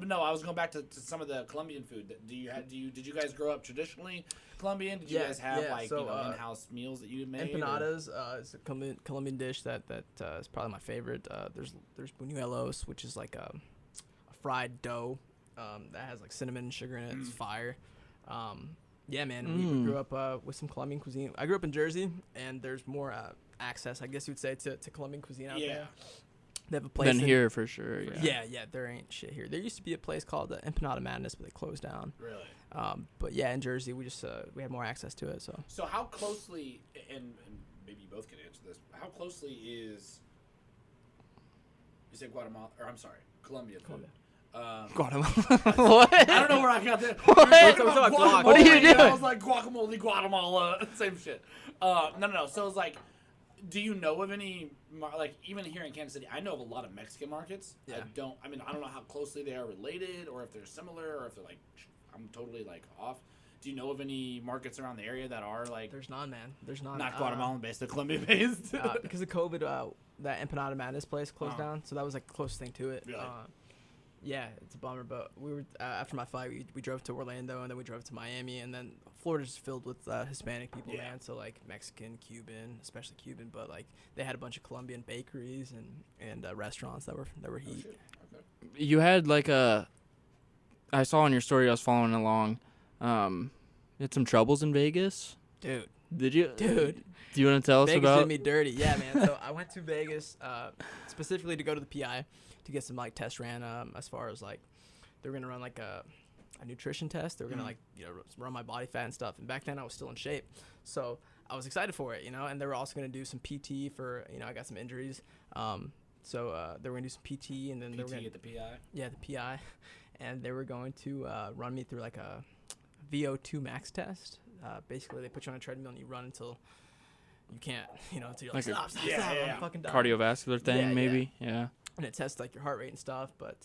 no. I was going back to some of the Colombian food. Did you guys grow up traditionally Colombian? Did you Yeah, guys have yeah, like so, in-house meals that you made? or- Empanadas is a Colombian dish that is probably my favorite. There's buñuelos, which is like a fried dough that has like cinnamon and sugar in it. It's fire. Yeah, man, we grew up with some Colombian cuisine. I grew up in Jersey, and there's more access, I guess you'd say, to Colombian cuisine out there. They have a place Than here for sure. Yeah. Yeah, there ain't shit here. There used to be a place called Empanada Madness, but they closed down. Really? But yeah, in Jersey, we had more access to it. So how closely, and maybe you both can answer this, how closely is, you said Guatemala, or I'm sorry, Colombia. Colombia. Guatemala. What? I don't know where I got that. What? What are you doing? I was like guacamole, Guatemala, same shit. No. So it's like, do you know of any, like, even here in Kansas City, I know of a lot of Mexican markets. Yeah. I don't know how closely they are related, or if they're similar, or if they're like, I'm totally like off. Do you know of any markets around the area that are like, There's none, man. There's none. not Guatemalan based, they're Colombian based? Because of COVID, that Empanada Madness place closed down, so that was like the closest thing to it. Really? Yeah, it's a bummer, but we were after my fight, we drove to Orlando, and then we drove to Miami, and then Florida's filled with Hispanic people, Yeah. man. So like Mexican, Cuban, especially Cuban, but like they had a bunch of Colombian bakeries and restaurants that were heat. Shit. Okay. You had like I saw on your story. I was following along. You had some troubles in Vegas. Dude, Did you? Dude. Do you want to tell us Vegas about? did me dirty. Yeah, man. So I went to Vegas specifically to go to the PI to get some like test ran as far as like they were gonna run like a nutrition test. They were gonna like run my body fat and stuff. And back then I was still in shape, so I was excited for it, And they were also gonna do some PT for I got some injuries. So they were gonna do some PT and then they were gonna at the PI. Yeah, the PI, and they were going to run me through like a VO2 max test. Basically, they put you on a treadmill and you run until you can't, until you're like, Like a- stop, Yeah, yeah. I'm fucking done. Cardiovascular thing, Yeah, maybe. Yeah. And it tests like your heart rate and stuff. But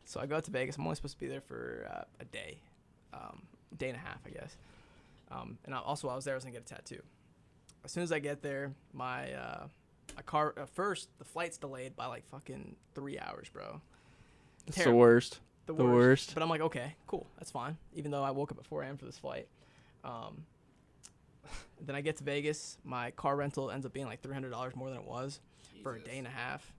so I go out to Vegas. I'm only supposed to be there for a day, day and a half, I guess. And also while I was there, I was gonna get a tattoo. As soon as I get there, my car first the flight's delayed by like fucking 3 hours, bro. It's Terrible. the worst. The The worst. worst. But I'm like, okay, cool, that's fine. Even though I woke up at 4 a.m. for this flight. Then I get to Vegas. My car rental ends up being like $300 more than it was for a day and a half.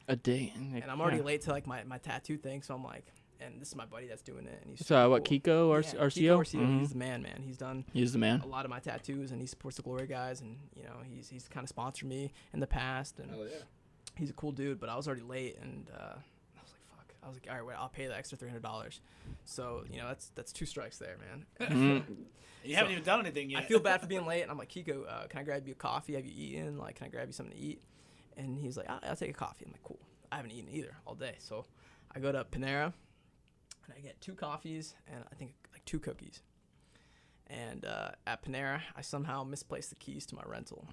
A day. And I'm already late to like my tattoo thing, so I'm like, and this is my buddy that's doing it. And he's So what? cool. Kiko Yeah, RCO. Kiko Arceo, Mhm. he's the man. He's done He's the man. a lot of my tattoos, and he supports the Glory guys, and he's kind of sponsored me in the past, and Hell yeah. he's a cool dude. But I was already late, and I was like, fuck. I was like, all right, wait, I'll pay the extra $300. So that's 2 strikes there, man. Mhm. You haven't even done anything yet. I feel bad for being late, and I'm like, Kiko, can I grab you a coffee? Have you eaten? Like, can I grab you something to eat? And he's like, I'll take a coffee. I'm like, cool. I haven't eaten either all day. So I go to Panera, and I get 2 coffees and I think like 2 cookies. And at Panera, I somehow misplaced the keys to my rental.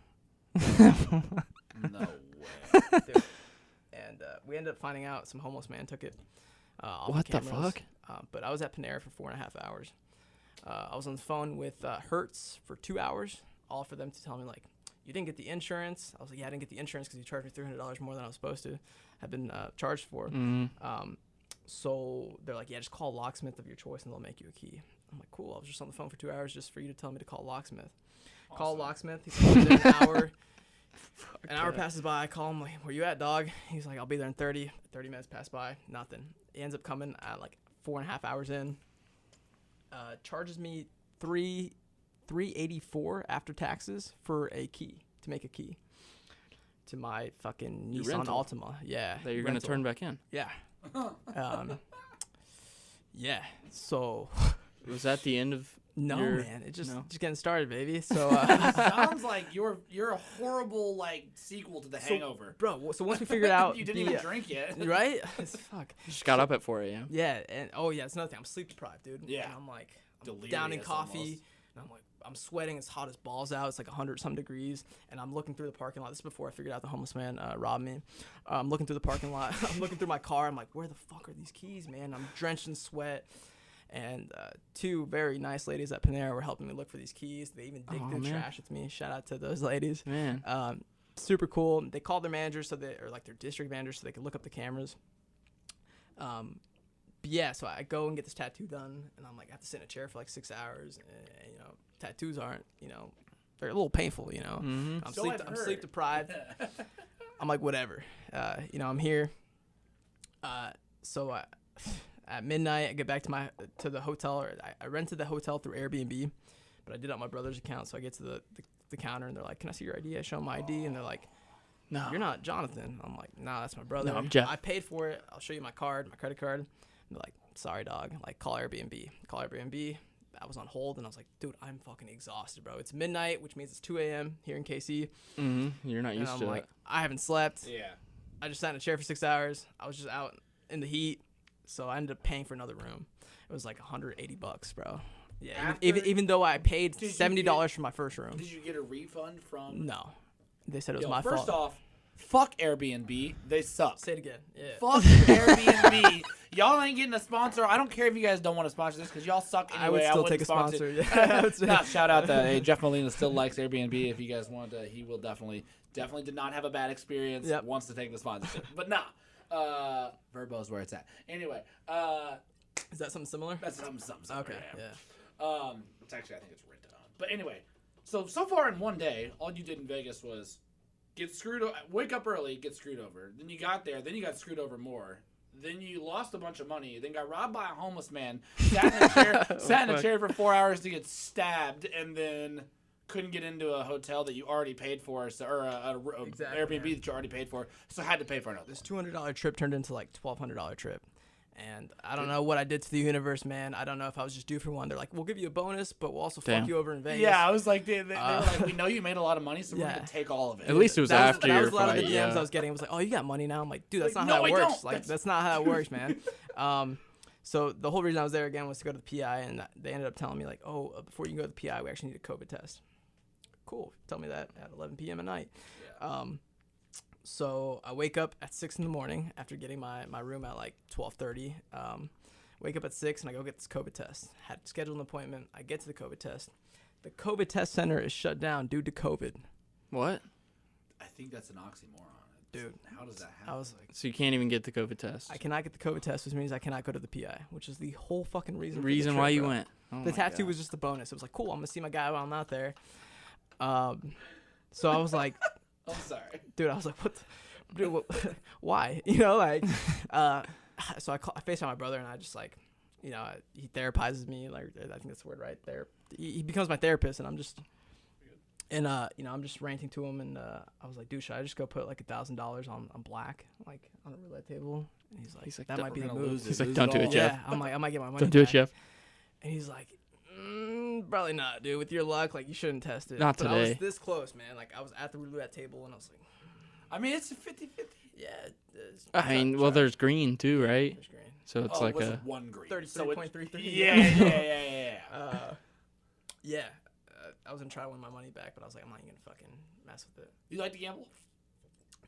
No way. Dude. And we ended up finding out some homeless man took it. Off What the cameras. fuck? But I was at Panera for 4.5 hours. I was on the phone with Hertz for 2 hours, all for them to tell me, like, you didn't get the insurance. I was like, yeah, I didn't get the insurance because you charged me $300 more than I was supposed to have been charged for. So they're like, yeah, just call a locksmith of your choice and they'll make you a key. I'm like, cool. I was just on the phone for 2 hours just for you to tell me to call a locksmith. Awesome. Call a locksmith. He's like, I'll be there an hour. An hour passes by. I call him, like, where you at, dog? He's like, I'll be there in 30. 30 minutes pass by. Nothing. He ends up coming at like 4.5 hours in. Charges me $384 after taxes for a key, to make a key to my fucking Your Nissan rental. Altima. Yeah. That you're going to turn back in. Yeah. Yeah. So Was that the end of no, your, man. It just getting started, baby. So Sounds like you're a horrible like sequel to The Hangover. bro, so once we figured out You didn't even drink yet. right? Fuck. Just got up at 4 a.m. Yeah, and it's another thing. I'm sleep deprived, dude. Yeah. And I'm like Delirious down in coffee, almost. and I'm like I'm sweating. It's hot as balls out. It's like 100-some degrees, and I'm looking through the parking lot. This is before I figured out the homeless man robbed me. I'm looking through the parking lot. I'm looking through my car. I'm like, where the fuck are these keys, man? I'm drenched in sweat. And two very nice ladies at Panera were helping me look for these keys. They even digged through the trash with me. Shout out to those ladies. Man. Super cool. They called their manager or like their district manager so they could look up the cameras. But yeah, so I go and get this tattoo done, and I'm like, I have to sit in a chair for like 6 hours. And, tattoos aren't, they're a little painful, Mm-hmm. I'm So I'm sleep deprived. I'm like, whatever. I'm here. So at midnight, I get back to the hotel. Or I rented the hotel through Airbnb, but I did it on my brother's account. So I get to the counter, and they're like, "Can I see your ID?" I show them my ID, and they're like, "No, you're not Jonathan." I'm like, "Nah, that's my brother. No, I'm Jeff. I paid for it. I'll show you my credit card." And they're like, "Sorry, dog. Like, call Airbnb." I was on hold, and I was like, "Dude, I'm fucking exhausted, bro. It's midnight, which means it's 2 a.m. here in KC." Mm-hmm. You're not And used I'm to like, it. I haven't slept. Yeah. I just sat in a chair for 6 hours. I was just out in the heat, so I ended up paying for another room. It was like $180, bro. Yeah, After- even though I paid Did you $70 for my first room. Did you get a refund from? No, they said it was Yo, my first fault. off, fuck Airbnb. They suck. Say it again. Yeah. Fuck Airbnb. Y'all ain't getting a sponsor. I don't care if you guys don't want to sponsor this because y'all suck anyway. I would still wouldn't take a sponsor. it. Yeah. Nah, shout out to hey, Jeff Molina still likes Airbnb. If you guys want to, he will definitely did not have a bad experience. Yep. Wants to take the sponsorship, but nah. Verbo's where it's at. Anyway, Is that something similar? that's something. Okay. Yeah. Yeah. It's actually I think it's rent on. But anyway, so far in one day, all you did in Vegas was get screwed. Wake up early, get screwed over. Then you got there. Then you got screwed over more. Then you lost a bunch of money. Then got robbed by a homeless man. Sat in a chair. Sat in a chair for 4 hours to get stabbed, and then couldn't get into a hotel that you already paid for, or a Exactly, Airbnb yeah. that you already paid for. So had to pay for another. This $200 trip turned into like $1,200 trip. And I don't know what I did to the universe, man. I don't know if I was just due for one. They're like, we'll give you a bonus, but we'll also Damn. fuck you over in Vegas. Yeah, I was like, they were like, we know you made a lot of money, so we're Yeah. gonna take all of it. At least it was that after that your was a lot of fight. the DMs Yeah. I was getting. It was like, oh, you got money now. I'm like, dude, that's Like, not how no, it I works. don't. Like, that's not how it works, man. So the whole reason I was there again was to go to the PI, and they ended up telling me like, oh, before you can go to the PI, we actually need a COVID test. Cool. Tell me that at 11 p.m. at night. Yeah. So I wake up at 6 in the morning after getting my room at like 12:30. Wake up at 6 and I go get this COVID test. Had scheduled an appointment. I get to the COVID test. The COVID test center is shut down due to COVID. What? I think that's an oxymoron. Dude, How does that happen? I was like, So you can't even get the COVID test. I cannot get the COVID test, which means I cannot go to the PI, which is the whole fucking reason. for the Reason trip, why you bro. went. Oh The my tattoo God. was just a bonus. It was like, cool, I'm gonna see my guy while I'm out there. So I was like, I'm sorry. dude, I was like, what? Dude, why? So I FaceTime my brother, and I just like, he therapizes me. Like, I think that's the word, right? There, he becomes my therapist, and I'm just, I'm just ranting to him, and I was like, dude, should I just go put like $1,000 on black, like on a roulette table? And he's like that might be the We're gonna move. lose it. He's like, Lose don't do all. it, Jeff. Yeah, I'm like, I might get my money. Don't do it, back. Jeff. And he's like, probably not, dude. With your luck, like, you shouldn't test it. Not but I was today. this close, man. Like, I was at the roulette table, and I was like, I mean, it's a 50-50. yeah. I mean, well, there's green too, right? There's green. So it's like was a. it one green? 33.33. Yeah. Yeah. I was gonna try to win my money back, but I was like, I'm not even gonna fucking mess with it. You like to gamble?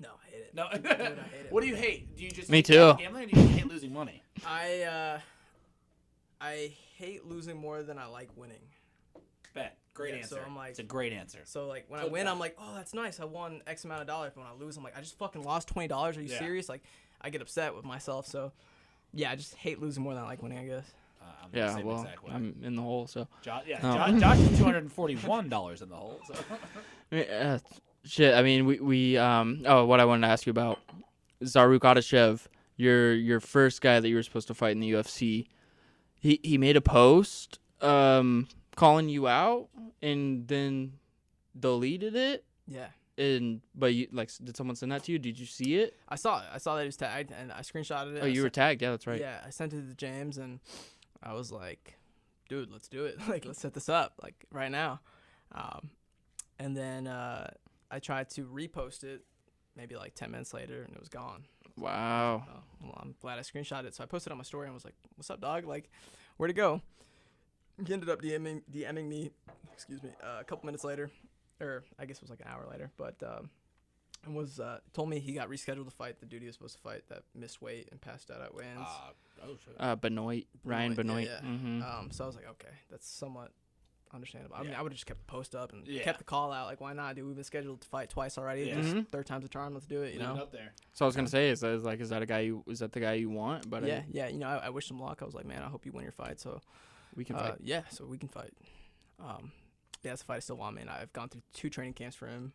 No, I hate it. No. Dude, I hate it. What do you hate? Do you just Me hate too. gambling, or do you hate losing money? I hate losing more than I like winning. Bet. Great answer. So I'm like, it's a great answer. So like when I win, I'm like, oh, that's nice. I won X amount of dollars. But when I lose, I'm like, I just fucking lost $20. Are you serious? Like, I get upset with myself. So yeah, I just hate losing more than I like winning, I guess. I'm the same exact way. I'm in the hole. So Josh is $241 in the hole. So. Shit. I mean, we what I wanted to ask you about Zaruk Adashev, your first guy that you were supposed to fight in the UFC. He made a post calling you out and then deleted it. Yeah. But you did someone send that to you? Did you see it? I saw it. I saw that he was tagged and I screenshotted it. Oh, you were tagged. Yeah, that's right. Yeah, I sent it to James and I was like, dude, let's do it. Like, let's set this up like right now. And then I tried to repost it maybe like 10 minutes later and it was gone. Wow. Well, I'm glad I screenshotted it. So I posted on my story and was like, what's up, dog? Like, where'd it go? He ended up DMing me, a couple minutes later, or I guess it was like an hour later, but and was told me he got rescheduled to fight the dude he was supposed to fight that missed weight and passed out at weigh-ins. Benoit, Ryan Benoit. Yeah. Mm-hmm. So I was like, okay, that's somewhat understandable. I mean, I would have just kept the post up and Yeah. kept the call out. Like, why not, dude? We've been scheduled to fight twice already. Yeah. Just third time's a charm. Let's do it. You know. Up there. So I was gonna say, is that the guy you want? But yeah. You know, I wish him luck. I was like, man, I hope you win your fight. So we can fight. Yeah, so we can fight. Yeah, it's a fight I still want, man. I've gone through 2 training camps for him.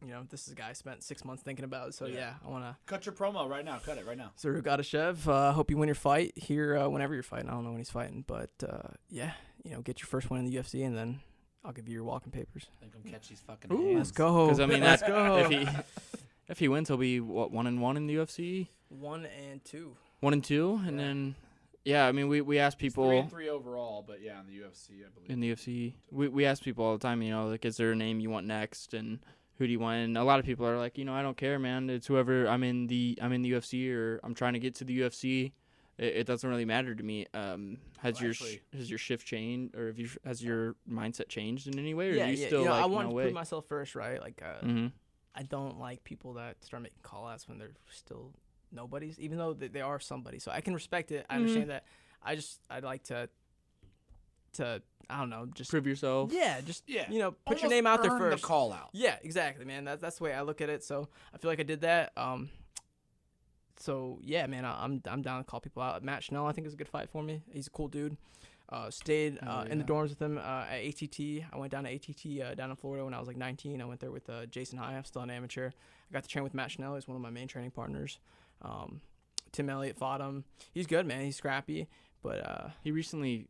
You know, this is a guy I spent 6 months thinking about. So yeah, I want to cut your promo right now. Cut it right now. Zaruk Adashev, hope you win your fight here whenever you're fighting. I don't know when he's fighting, but yeah, you know, get your first win in the UFC, and then I'll give you your walking papers. I think I'm catch these fucking Ooh, hands. let's go. Because I mean, let's go. If he wins, he'll be 1-1 in the UFC. 1 and 2. 1 and 2, and then I mean, we ask people. 3-3 overall, but yeah, in the UFC, I believe. In the UFC, we ask people all the time. You know, like, is there a name you want next, and who do you want? And a lot of people are like, you know, I don't care, man. It's whoever. I'm in the UFC, or I'm trying to get to the UFC. It doesn't really matter to me. Has your shift changed, or has your mindset changed in any way, or do you still I like, want no to way? prove myself first, right? Like, Mm-hmm. I don't like people that start making call-outs when they're still nobodies, even though they are somebody. So I can respect it. I understand that. I'd like to I don't know, just Prove yourself. Yeah, you know, put Almost your name out there earn first. The call out. Yeah, exactly, man. That's the way I look at it. So I feel like I did that. So yeah, man, I'm down to call people out. Matt Schnell, I think, is a good fight for me. He's a cool dude. Stayed in the dorms with him at ATT. I went down to ATT down in Florida when I was like 19. I went there with Jason High. I'm still an amateur. I got to train with Matt Schnell. He's one of my main training partners. Tim Elliott fought him. He's good, man. He's scrappy, but he recently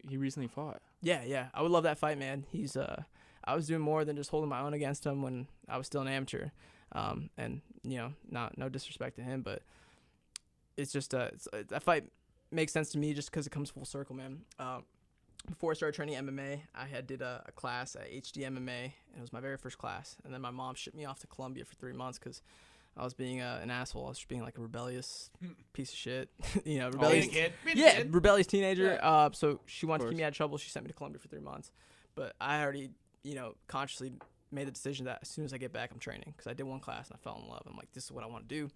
fought. Yeah. I would love that fight, man. He's I was doing more than just holding my own against him when I was still an amateur. And you know, no disrespect to him, but it's just that fight makes sense to me just because it comes full circle, man. Before I started training MMA, I did a class at HD MMA, and it was my very first class. And then my mom shipped me off to Colombia for 3 months because I was being an asshole. I was just being like a rebellious piece of shit. You know, rebellious kid. Rebellious teenager. Yeah. So she wanted to keep me out of trouble. She sent me to Colombia for 3 months. But I already, you know, consciously made the decision that as soon as I get back, I'm training, because I did one class and I fell in love. I'm like, this is what I want to do.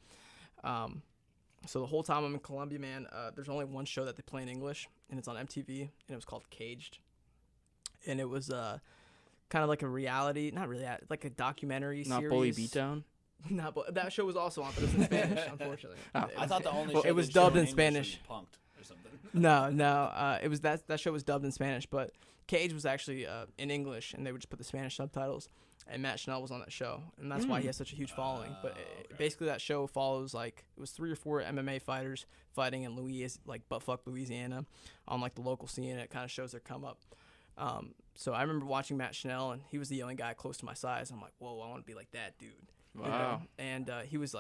So the whole time I'm in Colombia, man, there's only one show that they play in English, and it's on MTV, and it was called Caged. And it was kind of like a reality, not really, like a documentary Not series. Bully Beatdown? That show was also on, but it was in Spanish, unfortunately. I thought the only Well, show it was that dubbed showed in English Spanish. was Punk'd or something. No, it was that show was dubbed in Spanish, but Cage was actually in English, and they would just put the Spanish subtitles. And Matt Schnell was on that show, and that's why he has such a huge following. But basically, that show follows like it was 3 or 4 MMA fighters fighting in buttfuck Louisiana, on like the local scene. And it kind of shows their come up. So I remember watching Matt Schnell, and he was the only guy close to my size. I'm like, whoa, I want to be like that dude. Wow. You know? And he was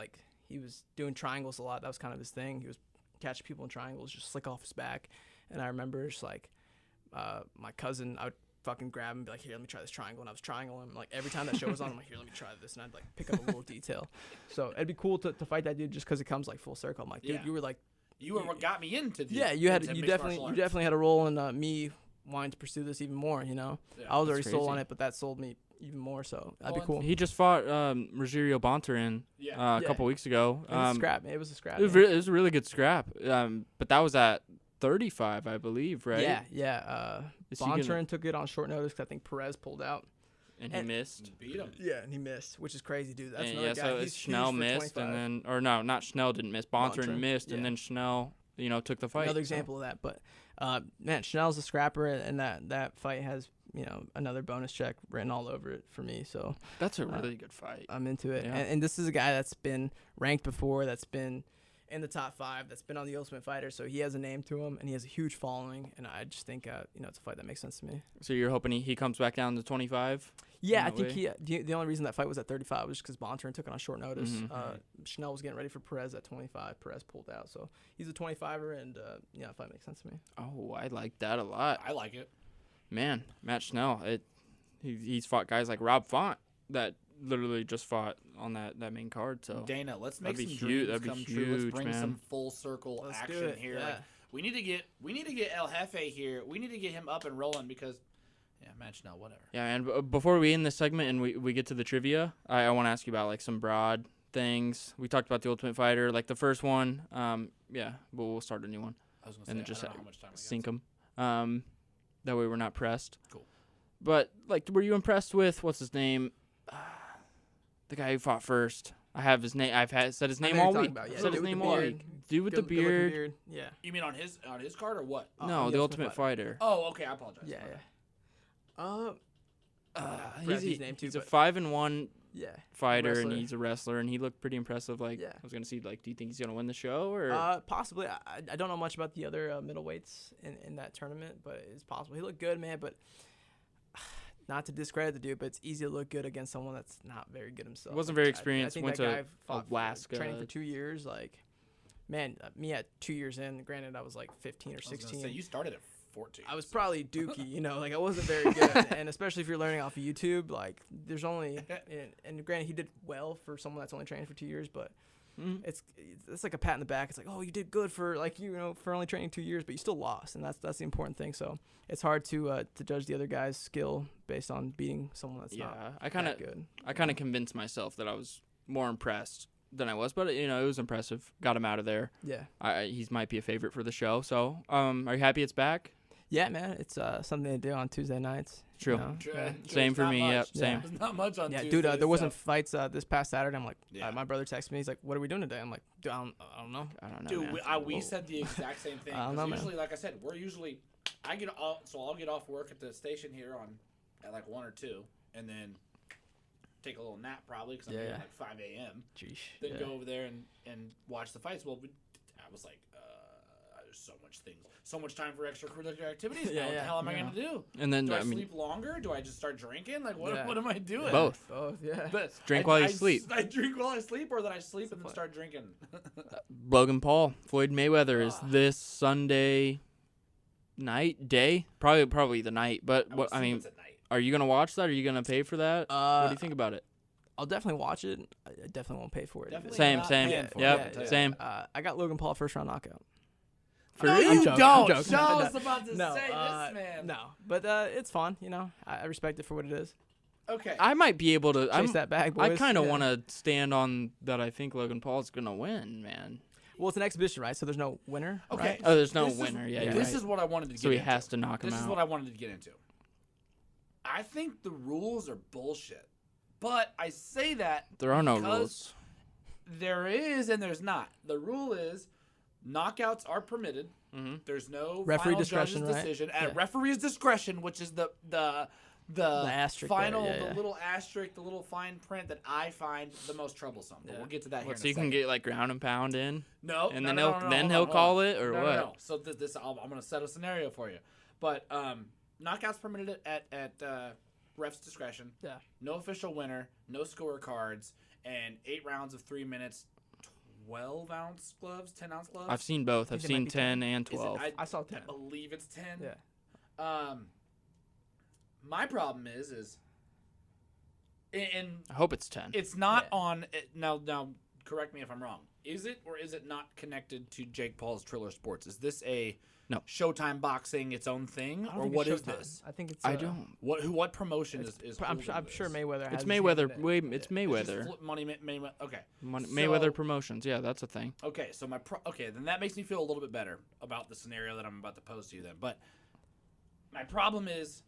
doing triangles a lot. That was kind of his thing. He was catching people in triangles, just slick off his back. And I remember just like my cousin, I would fucking grab him and be like, here, let me try this triangle. And I was triangling him. Like every time that show was on, I'm like, here, let me try this. And I'd like pick up a little detail. So it'd be cool to fight that dude just because it comes like full circle. I'm like, dude, you were like, you were what got me into the you definitely had a role in me wanting to pursue this even more. You know, I was already sold on it, but that sold me even more. So that'd be cool. He just fought Rogerio Bontorin a couple weeks ago. It was a scrap. It was a scrap. It was a really good scrap. But that was at 35, I believe, right? Yeah. Is he gonna- Bonturin took it on short notice 'cause I think Perez pulled out. And he missed. Beat him. Yeah, and he missed, which is crazy, dude. That's And another guy. so He's Schnell huge for missed, 25. and then, or no, not Schnell didn't miss. Bonturin Bonturin, missed, yeah. and then Schnell, took the fight. Another So example of that. But man, Schnell's a scrapper, and that fight has another bonus check written all over it for me. So that's a really good fight. I'm into it. Yeah. And this is a guy that's been ranked before, that's been in the top 5, that's been on the Ultimate Fighter. So he has a name to him, and he has a huge following. And I just think it's a fight that makes sense to me. So you're hoping he comes back down to 25? Yeah, I No think way. the only reason that fight was at 35 was because Bonturin took it on short notice. Mhm. Schnell was getting ready for Perez at 25. Perez pulled out, so he's a 25er, and that fight makes sense to me. Oh, I like that a lot. I like it. Man, Matt Schnell, he's fought guys like Rob Font that literally just fought on that main card. So Dana, let's make That'd some be dreams huge. That'd be come true. Let's huge, bring man. some full circle Let's do action it, here. yeah. Like we need to get El Jefe here. We need to get him up and rolling because Matt Schnell, whatever. yeah, and before we end this segment and we get to the trivia, I want to ask you about like some broad things. We talked about the Ultimate Fighter, like the first one. But we'll start a new one I was gonna say and I then just don't know how much time we got. sync them. That way we're not pressed. Cool. But like, were you impressed with what's his name? The guy who fought first. I have his name. I've said his I name know all you're week. talking about, yeah, Said dude his with name the all beard. week. Dude with the Good-looking beard. Yeah. You mean on his card or what? No, the Ultimate Fighter. Oh, okay. I apologize. Yeah, Okay. yeah. Forgot his name too, he's a but 5-1 yeah. fighter, and Wrestler. he's a wrestler, and he looked pretty impressive. Like, Yeah. I was gonna see, like, do you think he's gonna win the show or? Possibly. I don't know much about the other middleweights in that tournament, but it's possible. He looked good, man. But not to discredit the dude, but it's easy to look good against someone that's not very good himself. Wasn't very I experienced, think went that to guy fought Alaska. training for 2 years. Like, man, me at 2 years in. Granted, I was like 15 or I was gonna 16. say, you started at 14. I was probably dookie, like I wasn't very good. And especially if you're learning off of YouTube, like there's only, and granted he did well for someone that's only training for 2 years, but it's like a pat in the back. It's like, oh, you did good for for only training 2 years, but you still lost, and that's the important thing. So it's hard to judge the other guy's skill based on beating someone that's not that good. I kind of convinced myself that I was more impressed than I was, but it was impressive. Got him out of there. Yeah. He might be a favorite for the show. So, are you happy it's back? Yeah, man, it's something to do on Tuesday nights. True. True. Same for Not me. much. Yep. Same. There's not much on Yeah, Tuesday. dude, there wasn't fights this past Saturday. I'm like, Yeah. my brother texted me. He's like, "What are we doing today?" I'm like, "Dude, I don't know." I don't know. Dude, man. we said the exact same thing. I don't 'Cause know, man. usually, like I said, I'll get off work at the station here at like 1 or 2, and then take a little nap probably because I'm here at like 5 a.m. Jeez. Then go over there and watch the fights. Well, I was like, there's so much time for extracurricular activities. Yeah, Now, what the yeah, hell am I yeah. gonna do? And then Do I I mean, sleep longer? Do I just start drinking? Like, what Yeah. am I doing? Both. Both, yeah. But Drink while you sleep. I drink while I sleep, or that I sleep and then start drinking. Logan Paul, Floyd Mayweather is this Sunday day, probably the night. But It's at night. are you gonna watch that? Are you gonna pay for that? What do you think about it? I'll definitely watch it. I definitely won't pay for it. Definitely Same, not same. paying for Yep, it. same. I got Logan Paul first round knockout. For No, real? you I'm don't. joking. Show No, us about to no, say this, man. No, but it's fun. I respect it for what it is. Okay. I might be able to. Chase that bag, boys. I kind of Yeah. want to stand on that. I think Logan Paul's gonna win, man. Well, it's an exhibition, right? So there's no winner. Okay. Right? Oh, there's no This is- winner. Yeah, you're This right. is what I wanted to get So he into. has to knock him This is out. what I wanted to get into. I think the rules are bullshit. But I say that There are no because rules. there is and there's not. The rule is knockouts are permitted. Mm-hmm. There's no Referee final discretion, judge's right? decision. Yeah. At referee's discretion, which is the asterisk there, final, yeah, yeah. the little asterisk, the little fine print that I find the most troublesome. But Yeah. we'll get to that here. What, in so a you can second. get like ground and pound in, No, and no, then no, he'll no, no, then hold he'll on, call hold on. it or No, what? no. So I'm gonna set a scenario for you, but knockouts permitted at ref's discretion. Yeah. No official winner, no scorecards, and 8 rounds of 3 minutes. 12-ounce gloves, 10-ounce gloves. I've seen both. I've think it might seen be 10 and Is it- 12. I saw I 10. believe it's 10. Yeah. My problem is, and I hope it's 10. it's not Yeah. on now. correct me if I'm wrong. Is it or is it not connected to Jake Paul's Triller Sports? Is this a No. Showtime Boxing its own thing, I don't or think what it's is Showtime. this? I think it's. I don't. What promotion is? I'm holding sure this? Mayweather has. It's his hand Mayweather. in it. It's It's just Mayweather. flip money. Okay. Mayweather Promotions. Yeah, that's a thing. Okay, so then that makes me feel a little bit better about the scenario that I'm about to pose to you then. But my problem is,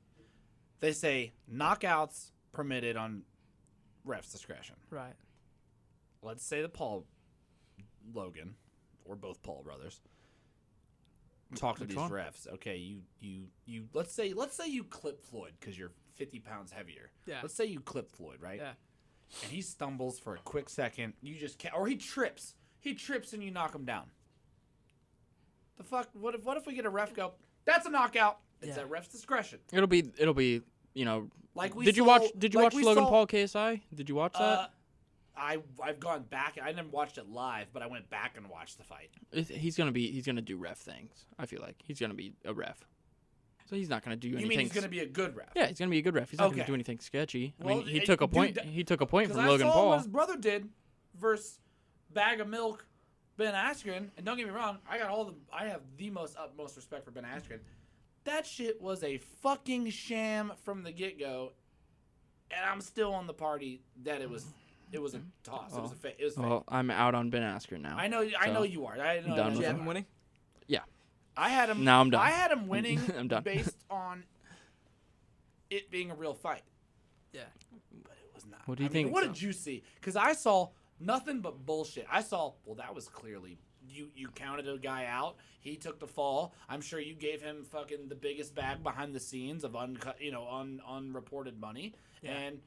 they say knockouts permitted on ref's discretion. Right. Let's say the Paul Logan, or both Paul brothers, talk to Which these one? refs. Okay, you let's say you clip Floyd because you're 50 pounds heavier. Yeah. Let's say you clip Floyd, right? Yeah. And he stumbles for a quick second. You just can't, or he trips. He trips and you knock him down. The fuck? What if we get a ref go? That's a knockout. It's Yeah. at ref's discretion. It'll be. Like we Did you saw- watch? Did you like watch we Logan saw- Paul KSI? Did you watch that? I've gone back. I never watched it live, but I went back and watched the fight. He's gonna do ref things. I feel like he's gonna be a ref, so he's not gonna do You anything. mean he's gonna be a good ref? Yeah, he's gonna be a good ref. He's not gonna Okay. do anything sketchy. I Well, mean, he hey, took a dude, point. that- He took a point Because from I Logan saw Paul. what his brother did versus Bag of Milk, Ben Askren. And don't get me wrong, I have the utmost respect for Ben Askren. That shit was a fucking sham from the get go, and I'm still on the party that it was a toss. It was a fake. Well, I'm out on Ben Askren now. I know you are. I know. done Did with you have him. him winning? Yeah. I had him. Now I'm done. I had him winning I'm done. based on it being a real fight. Yeah. But it was not. What do you I mean, think? what did you see? Because I saw nothing but bullshit. I saw, well, that was clearly you counted a guy out. He took the fall. I'm sure you gave him fucking the biggest bag behind the scenes of unreported money. Yeah. And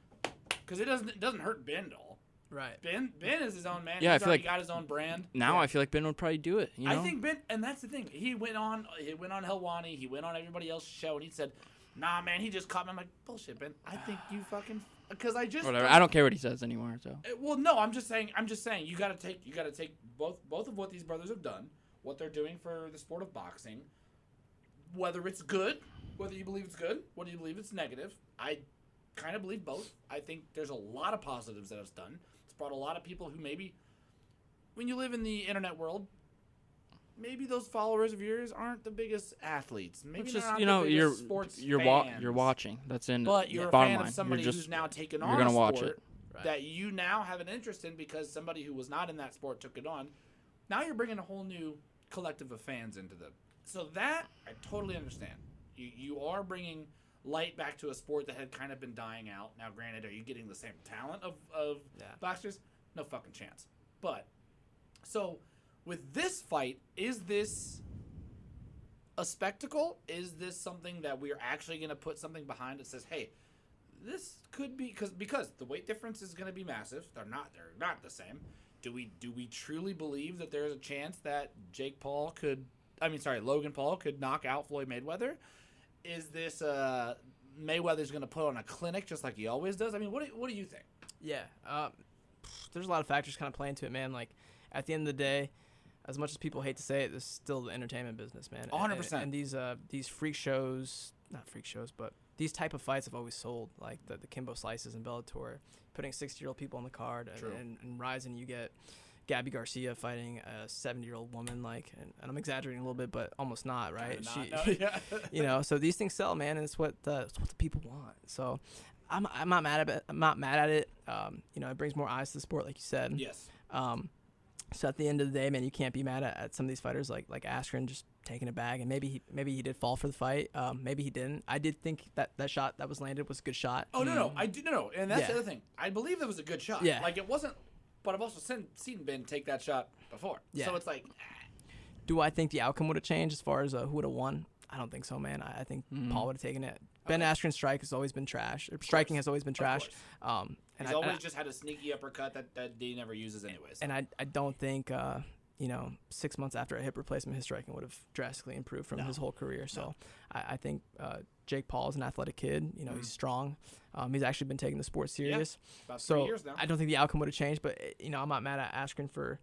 because it doesn't hurt Ben at all. Right. Ben is his own man. Yeah, I He's feel already like got his own brand. Now Yeah. I feel like Ben would probably do it. You know? I think Ben, and that's the thing. He went on Helwani. He went on everybody else's show, and he said, "Nah, man, he just caught me." I'm like, "Bullshit, Ben. I think you fucking because I just whatever. I don't care what he says anymore. So Well, no, I'm just saying. You got to take both of what these brothers have done, what they're doing for the sport of boxing, whether it's good, whether you believe it's good, whether you believe it's negative. I kind of believe both. I think there's a lot of positives that it's done. It's brought a lot of people who maybe, when you live in the internet world, maybe those followers of yours aren't the biggest athletes. Maybe it's they're just not you're the biggest sports you're fans. watching. That's in. But you're a bottom fan line. of somebody you're just, who's now taken you're on gonna a watch sport it. Right. that you now have an interest in because somebody who was not in that sport took it on. Now you're bringing a whole new collective of fans into the. So that I totally understand. You are bringing light back to a sport that had kind of been dying out. Now, granted, are you getting the same talent of boxers? No fucking chance. But so with this fight, is this a spectacle? Is this something that we're actually going to put something behind that says, "Hey, this could be," because the weight difference is going to be massive. They're not the same. Do we truly believe that there's a chance that Logan Paul could knock out Floyd Mayweather? Is this Mayweather's going to put on a clinic just like he always does? I mean, what do you think? Yeah. There's a lot of factors kind of play into it, man. Like, at the end of the day, as much as people hate to say it, this is still the entertainment business, man. 100%. And these freak shows, not freak shows, but these type of fights have always sold. Like the Kimbo Slices and Bellator, putting 60-year-old people on the card, and Ryzen, you get Gabby Garcia fighting a 70-year-old woman, like, and I'm exaggerating a little bit, but almost not, right? Yeah. So these things sell, man, and it's what the people want. So I'm not mad at it. I'm not mad at it. It brings more eyes to the sport, like you said. Yes. So at the end of the day, man, you can't be mad at some of these fighters like Askren just taking a bag, and maybe he did fall for the fight. Maybe he didn't. I did think that shot that was landed was a good shot. Oh no, I do no, and that's Yeah. the other thing. I believe that was a good shot. Yeah. Like it wasn't, but I've also seen Ben take that shot before. Yeah. So it's like, Do I think the outcome would have changed as far as who would have won? I don't think so, man. I think Paul would have taken it. Ben Askren's strike has always been trash. Striking has always been trash. And he's always just had a sneaky uppercut that he never uses anyways. And I don't think 6 months after a hip replacement, his striking would have drastically improved from his whole career. So I think Jake Paul is an athletic kid. He's strong. He's actually been taking the sport serious. About 3 years now. I don't think the outcome would have changed. But I'm not mad at Askren for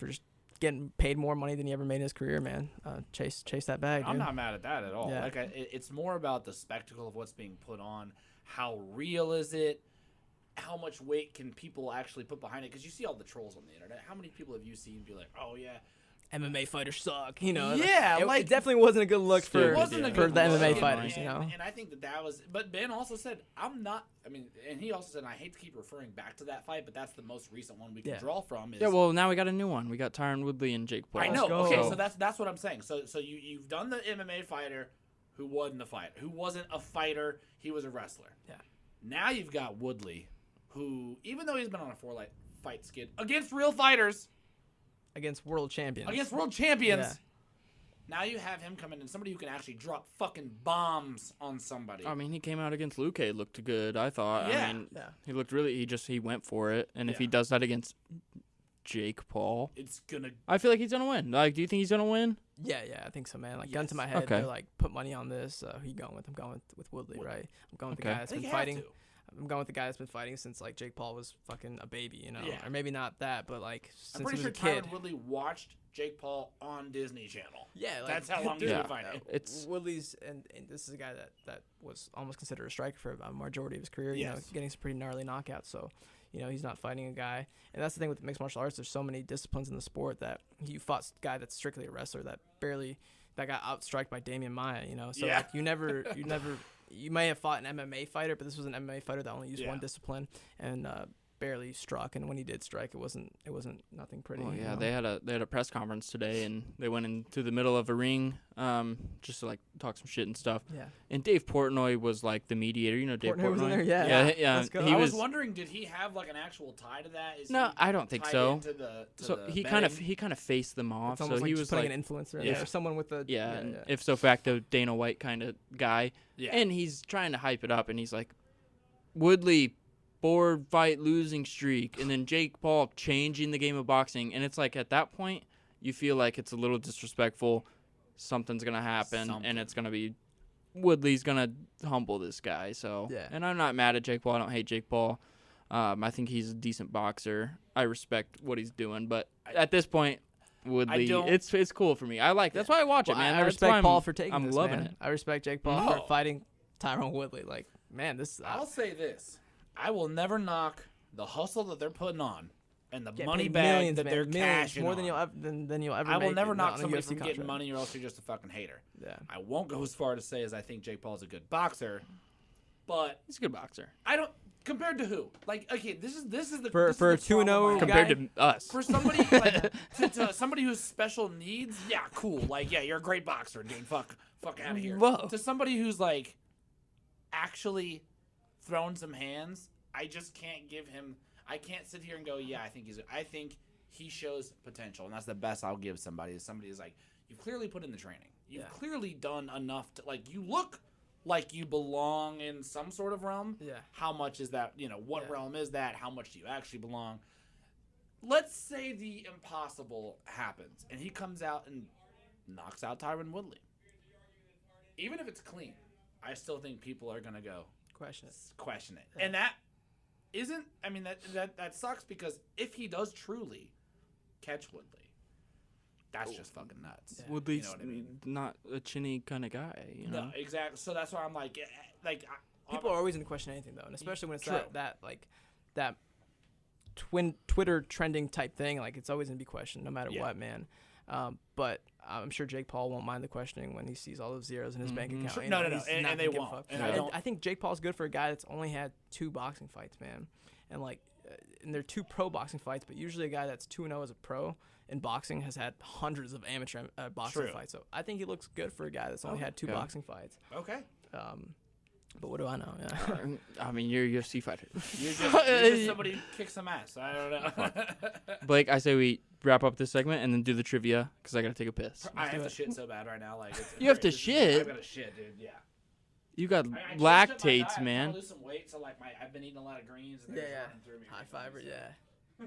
just getting paid more money than he ever made in his career, man. Chase that bag, dude. I'm not mad at that at all. Yeah. Like it's more about the spectacle of what's being put on. How real is it? how much weight can people actually put behind it? Because you see all the trolls on the internet. How many people have you seen be like, "Oh yeah, MMA fighters suck," you know. Yeah, it definitely wasn't a good look for it wasn't a for good the look. MMA fighters, you know. And I think that was. But Ben also said, "I'm not." I mean, and he also said, and I hate to keep referring back to that fight, but that's the most recent one we can draw from. Is, Yeah, well, now we got a new one. We got Tyron Woodley and Jake Paul. I know. go. Okay, so that's what I'm saying. So you've done the MMA fighter who wasn't a fighter, who wasn't a fighter, he was a wrestler. Yeah. Now you've got Woodley, who, even though he's been on a 4 fight skid against real fighters, Against world champions. Yeah. Now you have him come in and somebody who can actually drop fucking bombs on somebody. I mean, he came out against Luke, looked good, I thought. Yeah. I mean, he looked really, he went for it. And if he Yeah. does that against Jake Paul, It's gonna. I feel like he's going to win. Like, do you think he's going to win? Yeah, I think so, man. Like, gun to my head, Okay. they're like, put money on this. Who you going with? I'm going with Woodley, right? I'm going with the Okay. guy that's I think been you have fighting. to. I'm going with the guy that's been fighting since like Jake Paul was fucking a baby, you know, Yeah. or maybe not that, but like I'm since pretty he was sure a kid. Tyron Woodley watched Jake Paul on Disney Channel. Yeah, like, That's how long he's Yeah. been fighting. It's Woodley's, and this is a guy that was almost considered a striker for a majority of his career. You know, Yes. getting some pretty gnarly knockouts. So, you know, he's not fighting a guy, and that's the thing with mixed martial arts. There's so many disciplines in the sport that you fought a guy that's strictly a wrestler that got outstriked by Damian Maya. You know, so Yeah. like, you may have fought an MMA fighter, but this was an MMA fighter that only used one discipline and barely struck. And when he did strike, it wasn't nothing pretty. well, you yeah, know? they had a press conference today, and they went into the middle of a ring, just to like talk some shit and stuff. Yeah. And Dave Portnoy was like the mediator. You know, Dave Portnoy was in there, yeah. Let's go. He I was was. wondering, did he have like an actual tie to that? Is No, he I don't think tied so. into the- to So the he betting? kind of faced them off. It's almost So like he just was putting like, an influencer in Yeah. there, or someone with a and if so facto Dana White kind of guy. Yeah. And he's trying to hype it up, and he's like, Woodley 4-fight losing streak, and then Jake Paul changing the game of boxing, and it's like at that point you feel like it's a little disrespectful. Something's gonna happen, and it's gonna be Woodley's gonna humble this guy. So Yeah. and I'm not mad at Jake Paul. I don't hate Jake Paul. I think he's a decent boxer. I respect what he's doing, but at this point, Woodley, it's cool for me. I like that's why I watch it, man. I That's why respect Paul for taking I'm this, loving man. it. I respect Jake Paul No. for fighting Tyron Woodley. Like, man, this I'll say this: I will never knock the hustle that they're putting on and the get money paid bag millions, that man, they're millions, cashing more on. than you'll ever. I will make never on knock a somebody UFC from getting contract. money, or else you're just a fucking hater. Yeah, I won't go as far to say as I think Jake Paul's a good boxer, but He's a good boxer I don't. Compared to who? Like, okay, this is the For this a is the 2-0 problem I have. compared to us. For somebody like, to somebody who's special needs, yeah, cool. Like, yeah, you're a great boxer, dude. Fuck out of here. Whoa. To somebody who's like actually thrown some hands, I just can't give him. I can't sit here and go, yeah, I think he shows potential, and that's the best I'll give somebody. Is somebody who's like, you've clearly put in the training. You've clearly done enough to, like, you look like you belong in some sort of realm. Yeah. How much is that? You know, what realm is that? How much do you actually belong? Let's say the impossible happens, and he comes out and knocks out Tyron Woodley. Even if it's clean, I still think people are gonna go question it. and that isn't. I mean, that sucks, because if he does truly catch Woodley, that's just fucking nuts. Yeah. Woodley's You know what I mean? not a chinny kind of guy, you know. No, exactly. So that's why I'm like, People are always gonna question anything though, and especially when it's True. that Twitter trending type thing. Like, it's always gonna be questioned no matter what, man. But I'm sure Jake Paul won't mind the questioning when he sees all those zeros in his bank account. Sure. You No, know, no, he's and not they gonna give a won't. fuck. And And I I think Jake Paul's good for a guy that's only had 2 boxing fights, man. And like, and they're 2 pro boxing fights, but usually a guy that's 2-0 as a pro in boxing has had hundreds of amateur boxing True. fights. So I think he looks good for a guy that's only had 2 boxing fights. okay. But what do I know? Yeah. I mean, you're a UFC fighter. You're just somebody who kicks some ass. I don't know. Blake, I say we wrap up this segment and then do the trivia because I gotta take a piss. I have to shit so bad right now. Like, You have to this is- shit? I've got to shit, dude. Yeah. You got I changed up my lactates, diet. I'm man. trying to lose some weight, so like I've been eating a lot of greens. And they're just running through me High recently, fiber, so. yeah.